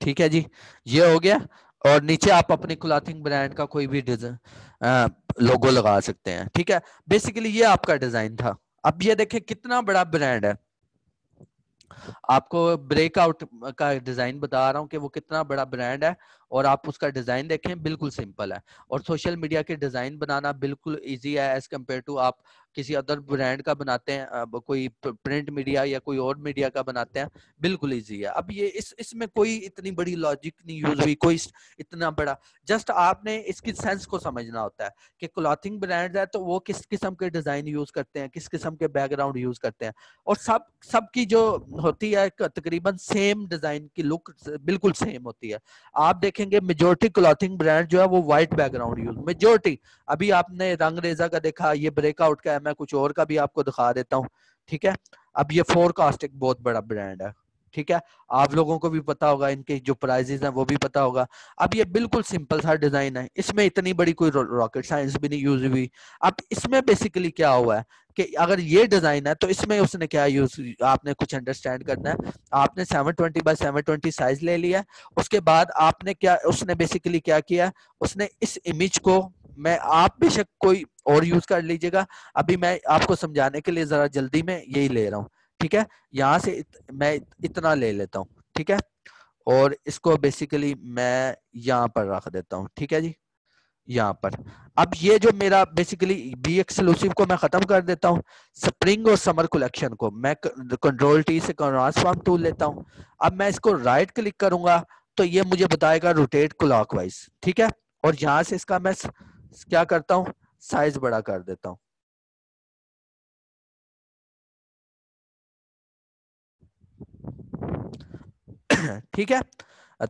Speaker 1: ठीक है जी, ये हो गया। और नीचे आप अपने क्लॉथिंग ब्रांड का कोई भी डिजाइन लोगो लगा सकते हैं, ठीक है। बेसिकली ये आपका डिजाइन था। अब ये देखें कितना बड़ा ब्रांड है। आपको ब्रेकआउट का डिजाइन बता रहा हूँ कि वो कितना बड़ा ब्रांड है। और आप उसका डिजाइन देखें, बिल्कुल सिंपल है। और सोशल मीडिया के डिजाइन बनाना बिल्कुल इजी है एज कम्पेयर टू आप किसी अदर ब्रांड का बनाते हैं, अब कोई प्रिंट मीडिया या कोई और मीडिया का बनाते हैं, बिल्कुल इजी है। अब ये इसमें कोई इतनी बड़ी लॉजिक नहीं यूज हुई, कोई इतना बड़ा, जस्ट आपने इसकी सेंस को समझना होता है कि क्लॉथिंग ब्रांड है तो वो किस किस्म के डिजाइन यूज करते हैं, किस किस्म के बैकग्राउंड यूज करते हैं। और सबकी जो होती है तकरीबन सेम डिजाइन की लुक बिल्कुल सेम होती है। आप देखेंगे मेजोरिटी क्लॉथिंग ब्रांड जो है वो व्हाइट बैकग्राउंड यूज, मेजोरिटी। अभी आपने रंग रेजा का देखा, ये ब्रेकआउट का है, मैं कुछ और का भी आपको दिखा देता हूँ, ठीक है। अब ये फोरकास्ट एक बहुत बड़ा ब्रांड है, ठीक है। आप लोगों को भी पता होगा, इनके जो प्राइजेस हैं वो भी पता होगा। अब ये बिल्कुल सिंपल सा डिजाइन है, इसमें इतनी बड़ी कोई रॉकेट साइंस भी नहीं यूज हुई। अब इसमें बेसिकली क्या हुआ है कि अगर ये डिजाइन है तो इसमें उसने क्या यूज, आपने कुछ अंडरस्टैंड करना है। आपने 720 बाय 720 साइज ले लिया, उसके बाद आपने क्या, उसने बेसिकली क्या किया, उसने इस इमेज को, मैं आप बेशक कोई और यूज कर लीजिएगा, अभी मैं आपको समझाने के लिए जरा जल्दी में यही ले रहा हूँ, ठीक है। यहाँ से मैं इतना ले लेता हूँ, ठीक है। और इसको बेसिकली मैं यहाँ पर रख देता हूँ, ठीक है जी, यहाँ पर। अब ये जो मेरा बेसिकली बी एक्सक्लूसिव को मैं खत्म कर देता हूँ। स्प्रिंग और समर कलेक्शन को मैं कंट्रोल टी से ट्रांसफॉर्म टूल लेता हूँ। अब मैं इसको राइट क्लिक करूंगा तो ये मुझे बताएगा रोटेट क्लॉकवाइज, ठीक है। और यहाँ से इसका मैं क्या करता हूँ, साइज बड़ा कर देता हूँ। ठीक है।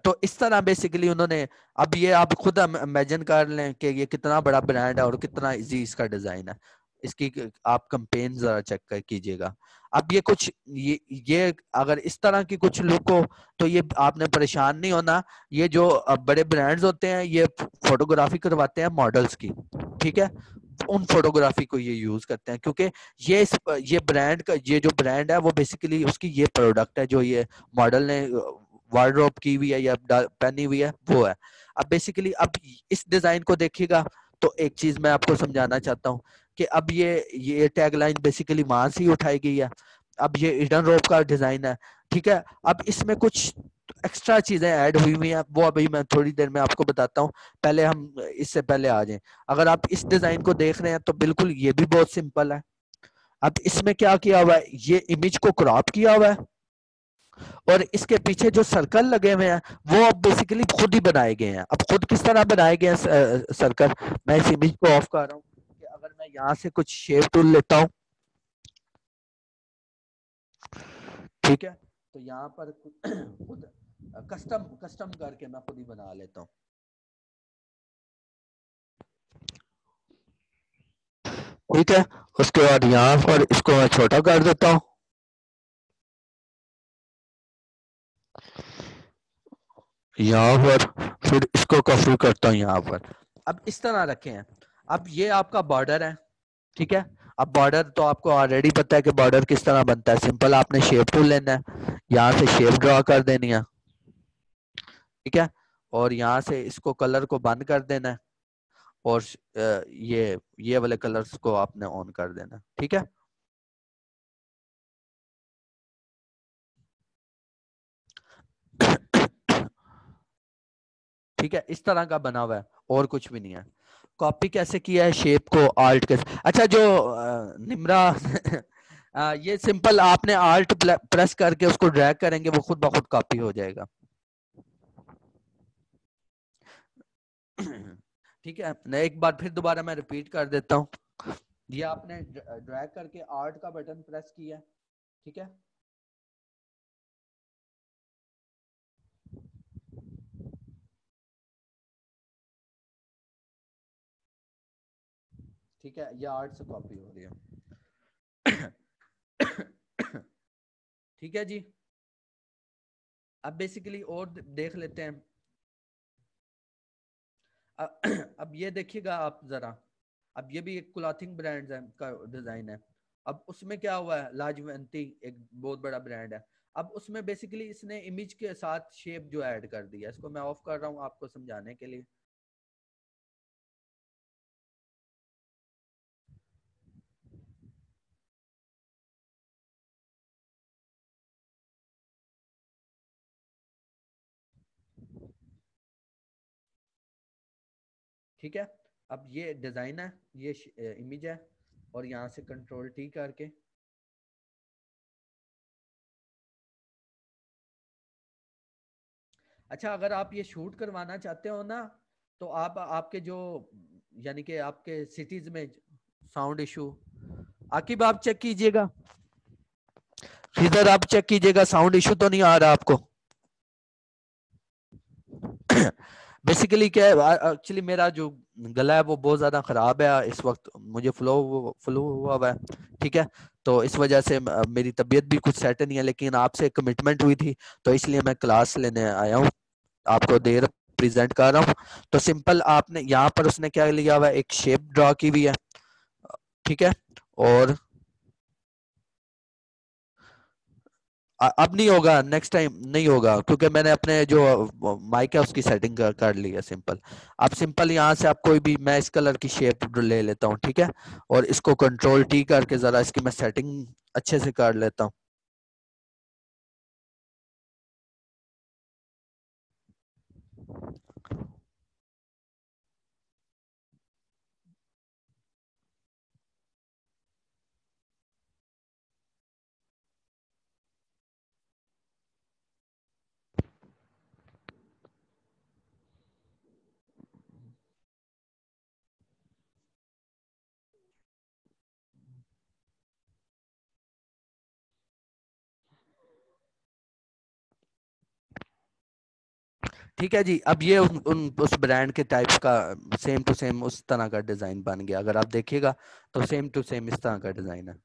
Speaker 1: तो इस तरह बेसिकली उन्होंने, अब ये आप खुद इमेजिन कर लें कि ये कितना बड़ा ब्रांड है और कितना इजी इसका डिजाइन है। इसकी आप कंपेन जरा चेक कर कीजिएगा। अब ये कुछ ये अगर इस तरह की कुछ लुक हो तो ये आपने परेशान नहीं होना। ये जो बड़े ब्रांड्स होते हैं ये फोटोग्राफी करवाते हैं मॉडल्स की, ठीक है। उन फोटोग्राफी को ये यूज करते हैं क्योंकि ये ब्रांड का, ये जो ब्रांड है वो बेसिकली उसकी ये प्रोडक्ट है जो ये मॉडल ने वार्डरोब की हुई है या पहनी हुई है वो है। अब बेसिकली अब इस डिजाइन को देखिएगा तो एक चीज मैं आपको समझाना चाहता हूँ कि अब ये टैगलाइन बेसिकली वहां से ही उठाई गई है। अब ये हिडन रोप का डिजाइन है, ठीक है। अब इसमें कुछ एक्स्ट्रा चीजें ऐड हुई हुई हैं, वो अभी मैं थोड़ी देर में आपको बताता हूँ। पहले हम इससे पहले आ जाएं, अगर आप इस डिजाइन को देख रहे हैं तो बिल्कुल ये भी बहुत सिंपल है। अब इसमें क्या किया हुआ है, ये इमेज को क्रॉप किया हुआ है और इसके पीछे जो सर्कल लगे हुए हैं वो अब बेसिकली खुद ही बनाए गए हैं। अब खुद किस तरह बनाए गए हैं सर्कल, मैं इस इमेज को ऑफ कर रहा हूँ कि अगर मैं यहाँ से कुछ शेप टूल लेता हूँ, ठीक है। तो यहाँ पर खुद कस्टम कस्टम करके मैं खुद ही बना लेता हूँ, ठीक है। उसके बाद यहाँ पर इसको मैं छोटा कर देता हूँ, यहाँ पर फिर इसको कॉपी करता हूँ यहाँ पर। अब इस तरह रखे हैं। अब ये आपका बॉर्डर है, ठीक है। अब बॉर्डर तो आपको ऑलरेडी पता है कि बॉर्डर किस तरह बनता है। सिंपल आपने शेप टूल लेना है, यहाँ से शेप ड्रॉ कर देनी है, ठीक है। और यहाँ से इसको कलर को बंद कर देना है और ये वाले कलर्स को आपने ऑन कर देना है, ठीक है। ठीक है, इस तरह का बना हुआ है और कुछ भी नहीं है। कॉपी कैसे किया है, शेप को आल्ट के, अच्छा जो निम्रा ये सिंपल आपने आल्ट प्रेस करके उसको ड्रैग करेंगे वो खुद ब खुद कॉपी हो जाएगा। ठीक है, मैं एक बार फिर दोबारा मैं रिपीट कर देता हूँ। ये आपने ड्रैग करके आर्ट का बटन प्रेस किया, ठीक है। ठीक है, ये आर्ट से कॉपी हो रही है। ठीक है जी, अब बेसिकली और देख लेते हैं। अब ये देखिएगा आप जरा, अब ये भी एक क्लॉथिंग ब्रांड है का डिजाइन है। अब उसमें क्या हुआ है, लाजवंती एक बहुत बड़ा ब्रांड है। अब उसमें बेसिकली इसने इमेज के साथ शेप जो ऐड कर दिया, इसको मैं ऑफ कर रहा हूँ आपको समझाने के लिए। ठीक है, अब ये डिजाइन है, ये इमेज है, और यहाँ से कंट्रोल टी करके अच्छा, अगर आप ये शूट करवाना चाहते हो ना, तो आप आपके जो यानी कि आपके सिटीज में साउंड इशू, आकिब आप चेक कीजिएगा, इधर आप चेक कीजिएगा साउंड इशू तो नहीं आ रहा आपको। बेसिकली क्या है, एक्चुअली मेरा जो गला है वो बहुत ज्यादा खराब है इस वक्त, मुझे फ्लू हुआ हुआ है। ठीक है, तो इस वजह से मेरी तबीयत भी कुछ सेट नहीं है, लेकिन आपसे कमिटमेंट हुई थी तो इसलिए मैं क्लास लेने आया हूँ, आपको देर प्रेजेंट कर रहा हूँ। तो सिंपल आपने यहाँ पर उसने क्या लिया हुआ है, एक शेप ड्रॉ की हुई है। ठीक है, और अब नहीं होगा, नेक्स्ट टाइम नहीं होगा, क्योंकि मैंने अपने जो माइक है उसकी सेटिंग कर ली है सिंपल। अब सिंपल यहाँ से आप कोई भी, मैं इस कलर की शेप ले लेता हूँ। ठीक है, और इसको कंट्रोल टी करके जरा इसकी मैं सेटिंग अच्छे से कर लेता हूँ। ठीक है जी, अब ये उस ब्रांड के टाइप का सेम टू सेम उस तरह का डिजाइन बन गया। अगर आप देखिएगा तो सेम टू सेम इस तरह का डिजाइन है।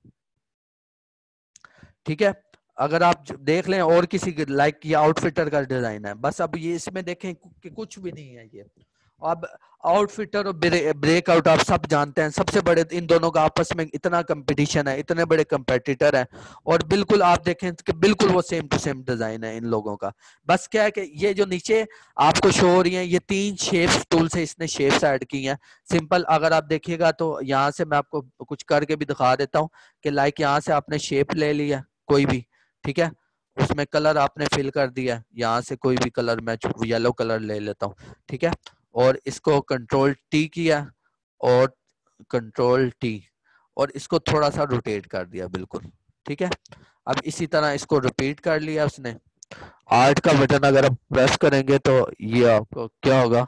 Speaker 1: ठीक है, अगर आप देख लें और किसी लाइक ये आउटफिटर का डिजाइन है, बस अब ये इसमें देखें कि कुछ भी नहीं है ये। अब आउटफिटर और ब्रेकआउट आप सब जानते हैं, सबसे बड़े इन दोनों का आपस में इतना कंपटीशन है, इतने बड़े कंपेटिटर हैं, और बिल्कुल आप देखें कि बिल्कुल वो सेम टू सेम डिजाइन है इन लोगों का। बस क्या है कि ये जो नीचे आपको शो हो रही है, ये 3 शेप्स टूल से इसने शेप्स ऐड की हैं। सिंपल अगर आप देखिएगा तो यहाँ से मैं आपको कुछ करके भी दिखा देता हूँ कि लाइक यहाँ से आपने शेप ले लिया कोई भी। ठीक है, उसमें कलर आपने फिल कर दिया, यहाँ से कोई भी कलर मैं येलो कलर ले लेता हूँ। ठीक है, और इसको कंट्रोल टी किया, और कंट्रोल टी, और इसको थोड़ा सा रोटेट कर दिया बिल्कुल। ठीक है, अब इसी तरह इसको रिपीट कर लिया उसने। आर्ट का बटन अगर आप प्रेस करेंगे तो ये आपको क्या होगा,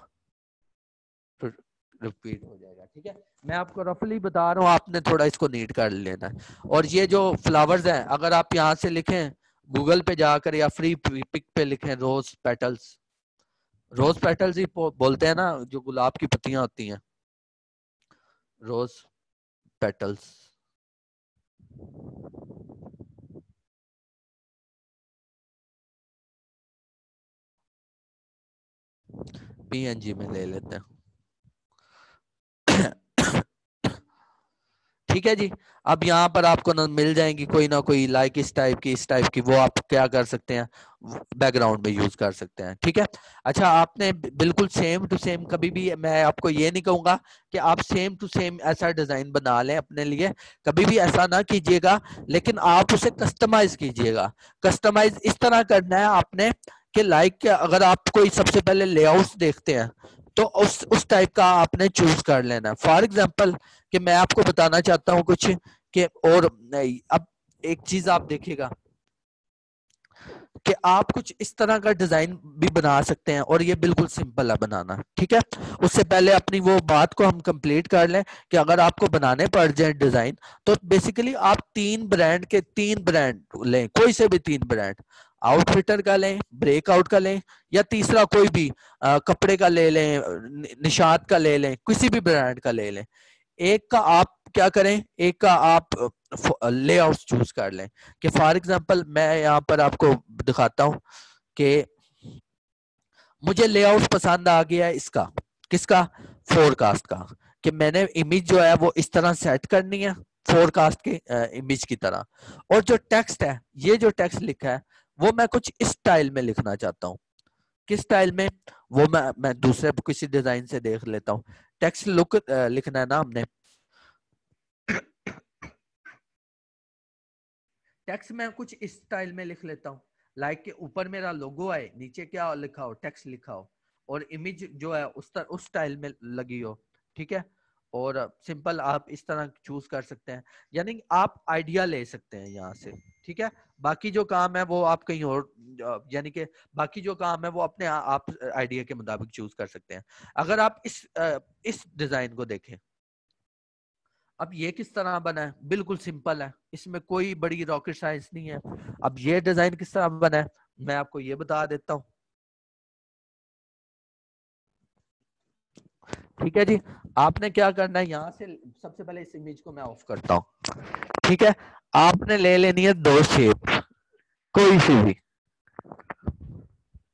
Speaker 1: रिपीट हो जाएगा। ठीक है, मैं आपको रफली बता रहा हूँ, आपने थोड़ा इसको नीट कर लेना है। और ये जो फ्लावर्स हैं, अगर आप यहाँ से लिखें गूगल पे जाकर या फ्री पिक पे लिखें रोज पेटल्स, रोज पेटल्स ही बोलते हैं ना, जो गुलाब की पत्तियां होती हैं, रोज पेटल्स। पीएनजी में ले लेते हैं। ठीक है जी, अब यहाँ पर आपको मिल जाएंगी कोई ना कोई लाइक इस टाइप की, वो आप क्या कर सकते हैं, बैकग्राउंड में यूज कर सकते हैं। ठीक है, अच्छा आपने बिल्कुल सेम टू सेम, कभी भी मैं आपको ये नहीं कहूंगा कि आप सेम टू सेम ऐसा डिजाइन बना लें अपने लिए, कभी भी ऐसा ना कीजिएगा, लेकिन आप उसे कस्टमाइज कीजिएगा। कस्टमाइज इस तरह करना है आपने कि लाइक अगर आप कोई सबसे पहले लेआउट्स देखते हैं तो उस टाइप का आपने चूज कर लेना है। फॉर एग्जाम्पल कि मैं आपको बताना चाहता हूँ कुछ कि, और अब एक चीज आप देखिएगा कि आप कुछ इस तरह का डिजाइन भी बना सकते हैं, और ये बिल्कुल सिंपल है बनाना। ठीक है, उससे पहले अपनी वो बात को हम कंप्लीट कर लें कि अगर आपको बनाने पड़ जाए डिजाइन, तो बेसिकली आप 3 ब्रांड लें, कोई से भी 3 ब्रांड, आउटफिटर का लें, ब्रेकआउट का लें, या तीसरा कोई भी कपड़े का ले लें, निशात का ले लें, किसी भी ब्रांड का ले लें। एक का आप क्या करें, एक का आप लेआउट चूज कर लें। कि फॉर एग्जांपल मैं यहाँ पर आपको दिखाता हूँ कि मुझे लेआउट पसंद आ गया इसका, किसका, फोरकास्ट का, कि मैंने इमेज जो है वो इस तरह सेट करनी है फोरकास्ट के इमेज की तरह। और जो टेक्स्ट है, ये जो टेक्स्ट लिखा है वो मैं कुछ इस स्टाइल में लिखना चाहता हूँ। किस स्टाइल में, वो मैं दूसरे किसी डिजाइन से देख लेता हूँ। टेक्स्ट लुक लिखना है ना हमने, टेक्स्ट मैं कुछ इस स्टाइल में लिख लेता हूँ। लाइक के ऊपर मेरा लोगो है, नीचे क्या लिखा हो, टेक्स्ट लिखा हो, और इमेज जो है उस स्टाइल में लगी हो। ठीक है, और सिंपल आप इस तरह चूज कर सकते हैं, यानी आप आइडिया ले सकते हैं यहाँ से। ठीक है, बाकी जो काम है वो आप कहीं और, यानी कि बाकी जो काम है वो अपने आप आइडिया के मुताबिक चूज कर सकते हैं। अगर आप इस डिजाइन को देखें, अब ये किस तरह बना है, बिल्कुल सिंपल है, इसमें कोई बड़ी रॉकेट साइंस नहीं है। अब ये डिजाइन किस तरह बना है मैं आपको ये बता देता हूँ। ठीक है जी, आपने क्या करना है, यहाँ से सबसे पहले इस इमेज को मैं ऑफ करता हूँ। ठीक है, आपने ले लेनी है दो शेप, कोई सी भी।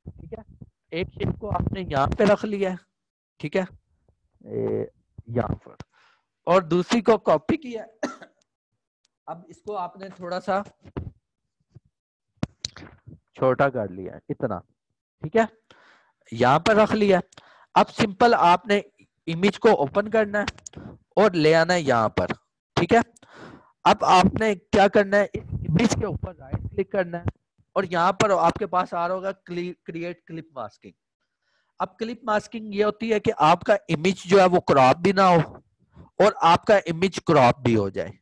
Speaker 1: ठीक है, एक शेप को आपने यहाँ पे रख लिया है, ठीक है, यहाँ पर, और दूसरी को कॉपी किया। अब इसको आपने थोड़ा सा छोटा कर लिया है, इतना। ठीक है, यहाँ पर रख लिया। अब सिंपल आपने इमेज को ओपन करना है और ले आना है यहाँ पर। ठीक है, अब आपने क्या करना है, इस इमेज के ऊपर राइट क्लिक करना है, और यहाँ पर आपके पास आ रहा होगा क्रिएट क्लिप मास्किंग। अब क्लिप मास्किंग ये होती है कि आपका इमेज जो है वो क्रॉप भी ना हो और आपका इमेज क्रॉप भी हो जाए।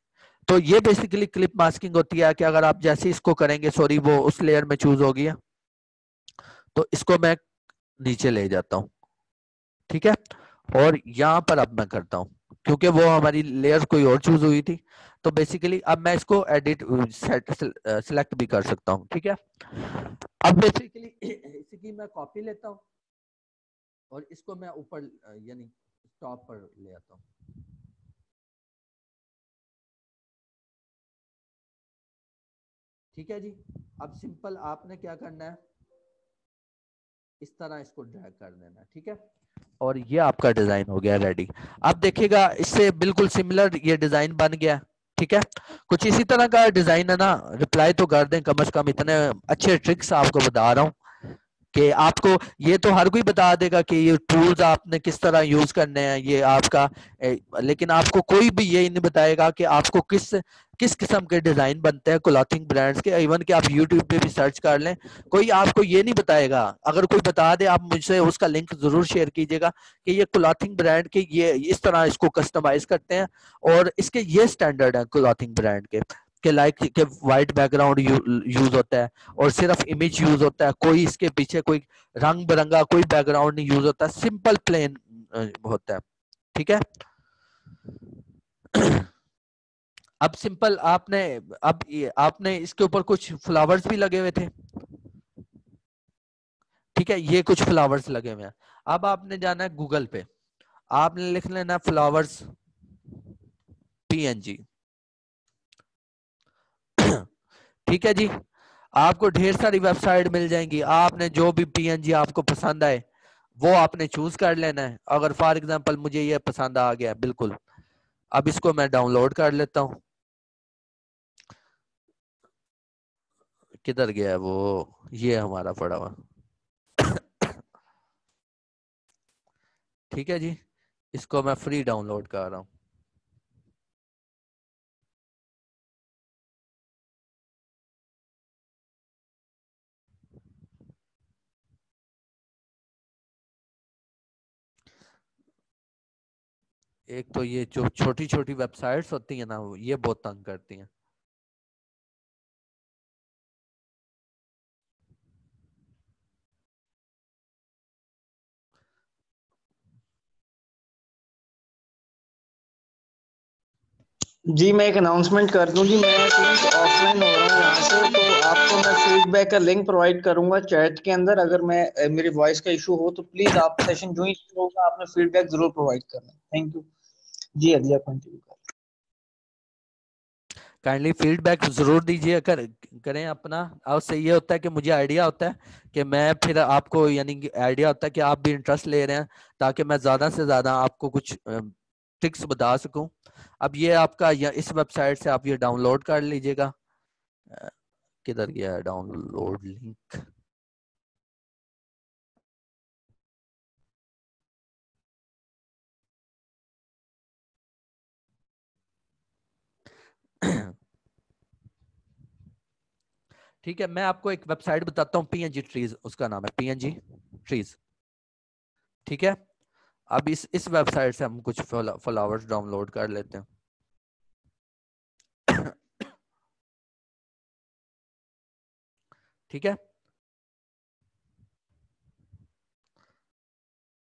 Speaker 1: तो ये बेसिकली क्लिप मास्किंग होती है कि अगर आप जैसे इसको करेंगे, सॉरी वो उस लेयर में चूज हो गया, तो इसको मैं नीचे ले जाता हूँ। ठीक है, और यहाँ पर अब मैं करता हूँ, क्योंकि वो हमारी लेयर कोई और चूज हुई थी, तो बेसिकली अब मैं इसको एडिट सिलेक्ट भी कर सकता हूँ। ठीक है, अब बेसिकली इसकी मैं कॉपी लेता हूँ और इसको मैं ऊपर यानी टॉप पर ले आता हूँ। ठीक है जी, अब सिंपल आपने क्या करना है, इस तरह इसको ड्रैग कर देना। ठीक है, और ये आपका डिजाइन हो गया रेडी। आप देखिएगा इससे बिल्कुल सिमिलर ये डिजाइन बन गया। ठीक है, कुछ इसी तरह का डिजाइन है ना, रिप्लाई तो कर दें कम से कम, इतने अच्छे ट्रिक्स आपको बता रहा हूँ कि आपको ये तो हर कोई बता देगा कि ये टूल्स आपने किस तरह यूज करने हैं, ये आपका लेकिन आपको कोई भी ये नहीं बताएगा कि आपको किस किस किस्म के डिजाइन बनते हैं क्लॉथिंग ब्रांड्स के। इवन कि आप यूट्यूब पे भी सर्च कर लें, कोई आपको ये नहीं बताएगा। अगर कोई बता दे, आप मुझसे उसका लिंक जरूर शेयर कीजिएगा कि ये क्लॉथिंग ब्रांड के ये इस तरह इसको कस्टमाइज करते हैं और इसके ये स्टैंडर्ड है क्लॉथिंग ब्रांड के लाइक के वाइट बैकग्राउंड यूज होता है और सिर्फ इमेज यूज होता है, कोई इसके पीछे कोई रंग बिरंगा कोई बैकग्राउंड नहीं यूज होता, सिंपल प्लेन होता है। ठीक है, अब सिंपल आपने, अब ये आपने इसके ऊपर कुछ फ्लावर्स भी लगे हुए थे। ठीक है, ये कुछ फ्लावर्स लगे हुए हैं। अब आपने जाना है गूगल पे, आपने लिख लेना फ्लावर्स PNG। ठीक है जी, आपको ढेर सारी वेबसाइट मिल जाएंगी, आपने जो भी PNG आपको पसंद आए वो आपने चूज कर लेना है। अगर फॉर एग्जांपल मुझे ये पसंद आ गया बिल्कुल, अब इसको मैं डाउनलोड कर लेता हूँ। किधर गया वो, ये हमारा पड़ा हुआ। ठीक है जी, इसको मैं फ्री डाउनलोड कर रहा हूँ। एक तो ये जो छोटी छोटी वेबसाइट्स होती है ना, ये बहुत तंग करती हैं।
Speaker 2: जी मैं एक अनाउंसमेंट कर दूं जी, मैं प्लीज ऑफलाइन हो रहा हूँ यहाँ से, तो आपको मैं फीडबैक का लिंक प्रोवाइड करूंगा चैट के अंदर। अगर मैं मेरी वॉइस का इशू हो तो प्लीज आप सेशन जो ही शुरू होगा आपने फीडबैक जरूर प्रोवाइड करना। Thank you. जी अगला कंटिन्यू कर।
Speaker 1: काइंडली फीडबैक जरूर दीजिए करें अपना। और उससे ये होता है कि मुझे आइडिया होता है कि मैं फिर आपको, यानी आइडिया होता है कि आप भी इंटरेस्ट ले रहे हैं, ताकि मैं ज्यादा से ज्यादा आपको कुछ ट्रिक्स बता सकूं। अब ये आपका इस वेबसाइट से आप ये डाउनलोड कर लीजिएगा। किधर गया डाउनलोड लिंक? ठीक है, मैं आपको एक वेबसाइट बताता हूँ, पीएनजी ट्रीज उसका नाम है, पीएनजी ट्रीज। ठीक है, अब इस वेबसाइट से हम कुछ फ्लावर्स डाउनलोड कर लेते हैं। ठीक है,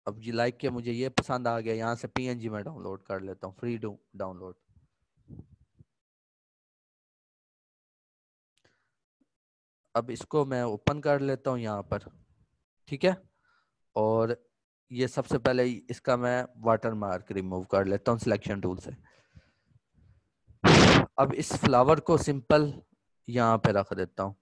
Speaker 1: अब ये लाइक के मुझे ये पसंद आ गया, यहाँ से पीएनजी में डाउनलोड कर लेता हूँ, फ्री डाउनलोड। अब इसको मैं ओपन कर लेता हूँ यहाँ पर। ठीक है, और ये सबसे पहले इसका मैं वाटर मार्क रिमूव कर लेता हूँ सिलेक्शन टूल से। अब इस फ्लावर को सिंपल यहाँ पे रख देता हूँ।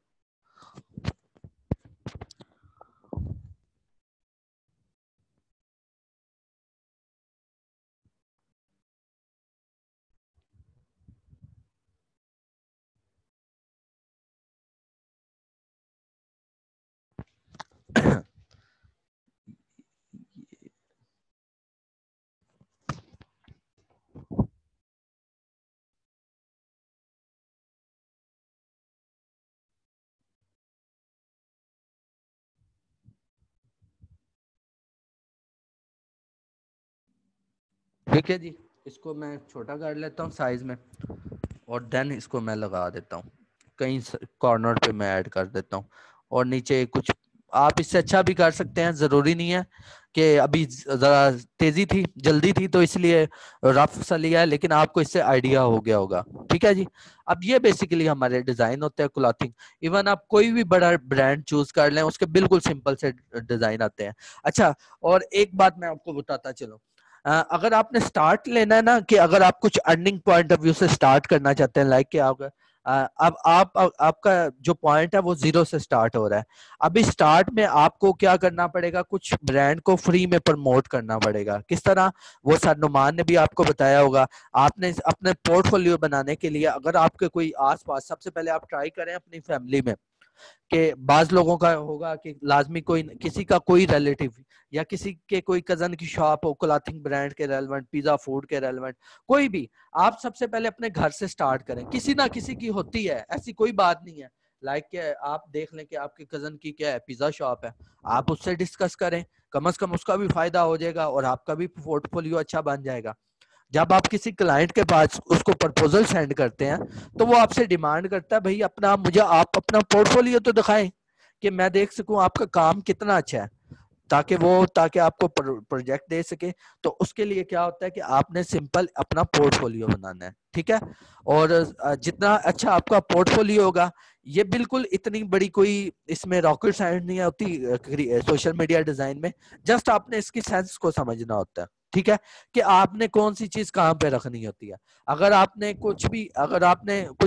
Speaker 1: ठीक है जी, इसको मैं छोटा कर लेता हूँ साइज में, और देन इसको मैं लगा देता हूँ कहीं कॉर्नर पे, मैं ऐड कर देता हूँ। और नीचे कुछ आप इससे अच्छा भी कर सकते हैं, जरूरी नहीं है कि अभी जरा तेजी थी, जल्दी थी, तो इसलिए रफ सा लिया है, लेकिन आपको इससे आइडिया हो गया होगा। ठीक है जी, अब ये बेसिकली हमारे डिजाइन होते हैं क्लॉथिंग। इवन आप कोई भी बड़ा ब्रांड चूज कर लें, उसके बिल्कुल सिंपल से डिजाइन आते हैं। अच्छा, और एक बात मैं आपको बताता चलूं, अगर आपने स्टार्ट लेना है ना, कि अगर आप कुछ अर्निंग पॉइंट ऑफ व्यू से स्टार्ट करना चाहते हैं, लाइक कि आप अब आपका जो पॉइंट है वो 0 से स्टार्ट हो रहा है। अभी स्टार्ट में आपको क्या करना पड़ेगा, कुछ ब्रांड को फ्री में प्रमोट करना पड़ेगा। किस तरह, वो सर नुमान ने भी आपको बताया होगा। आपने अपने पोर्टफोलियो बनाने के लिए, अगर आपके कोई आसपास, सबसे पहले आप ट्राई करें अपनी फैमिली में, कि बाज लोगों का होगा कि लाजमी कोई किसी का कोई रिलेटिव या किसी के कोई कजन की शॉप हो क्लॉथिंग ब्रांड के रेलेवेंट, पिज्जा फूड के रेलेवेंट, कोई भी। आप सबसे पहले अपने घर से स्टार्ट करें, किसी ना किसी की होती है, ऐसी कोई बात नहीं है। लाइक के आप देख लें कि आपके कजन की क्या है, पिज्जा शॉप है, आप उससे डिस्कस करें, कम से कम उसका भी फायदा हो जाएगा और आपका भी पोर्टफोलियो अच्छा बन जाएगा। जब आप किसी क्लाइंट के पास उसको प्रपोजल सेंड करते हैं, तो वो आपसे डिमांड करता है, भाई अपना मुझे आप अपना पोर्टफोलियो तो दिखाएं कि मैं देख सकूं आपका काम कितना अच्छा है, ताकि आपको प्रोजेक्ट दे सके। तो उसके लिए क्या होता है कि आपने सिंपल अपना पोर्टफोलियो बनाना है। ठीक है, और जितना अच्छा आपका पोर्टफोलियो होगा, ये बिल्कुल इतनी बड़ी कोई इसमें रॉकेट साइंस नहीं होती सोशल मीडिया डिजाइन में। जस्ट आपने इसकी सेंस को समझना होता है। ठीक है, कि आपने कौन सी चीज कहाँ पे रखनी होती है। अगर आपने कुछ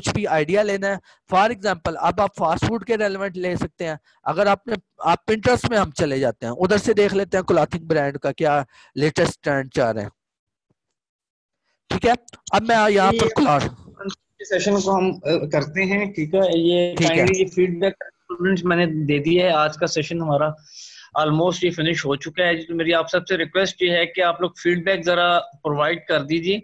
Speaker 1: भी आइडिया लेना है, फॉर एग्जांपल अब आप फास्ट फूड के रेलेवेंट ले सकते हैं। अगर आप पिंटरेस्ट में हम चले जाते हैं, उधर से देख लेते हैं क्लॉथिंग ब्रांड का क्या लेटेस्ट ट्रेंड चल रहे हैं। ठीक है, अब मैं यहाँ पर क्लॉथ
Speaker 2: सेशन को हम करते हैं। ठीक है, ये
Speaker 1: ठीक है,
Speaker 2: काइंडली ये फीडबैक स्टूडेंट्स मैंने दे दिया है। आज का सेशन हमारा ऑलमोस्ट ये फिनिश हो चुका है। तो मेरी आप सबसे रिक्वेस्ट ये है कि आप लोग फीडबैक जरा प्रोवाइड कर दीजिए।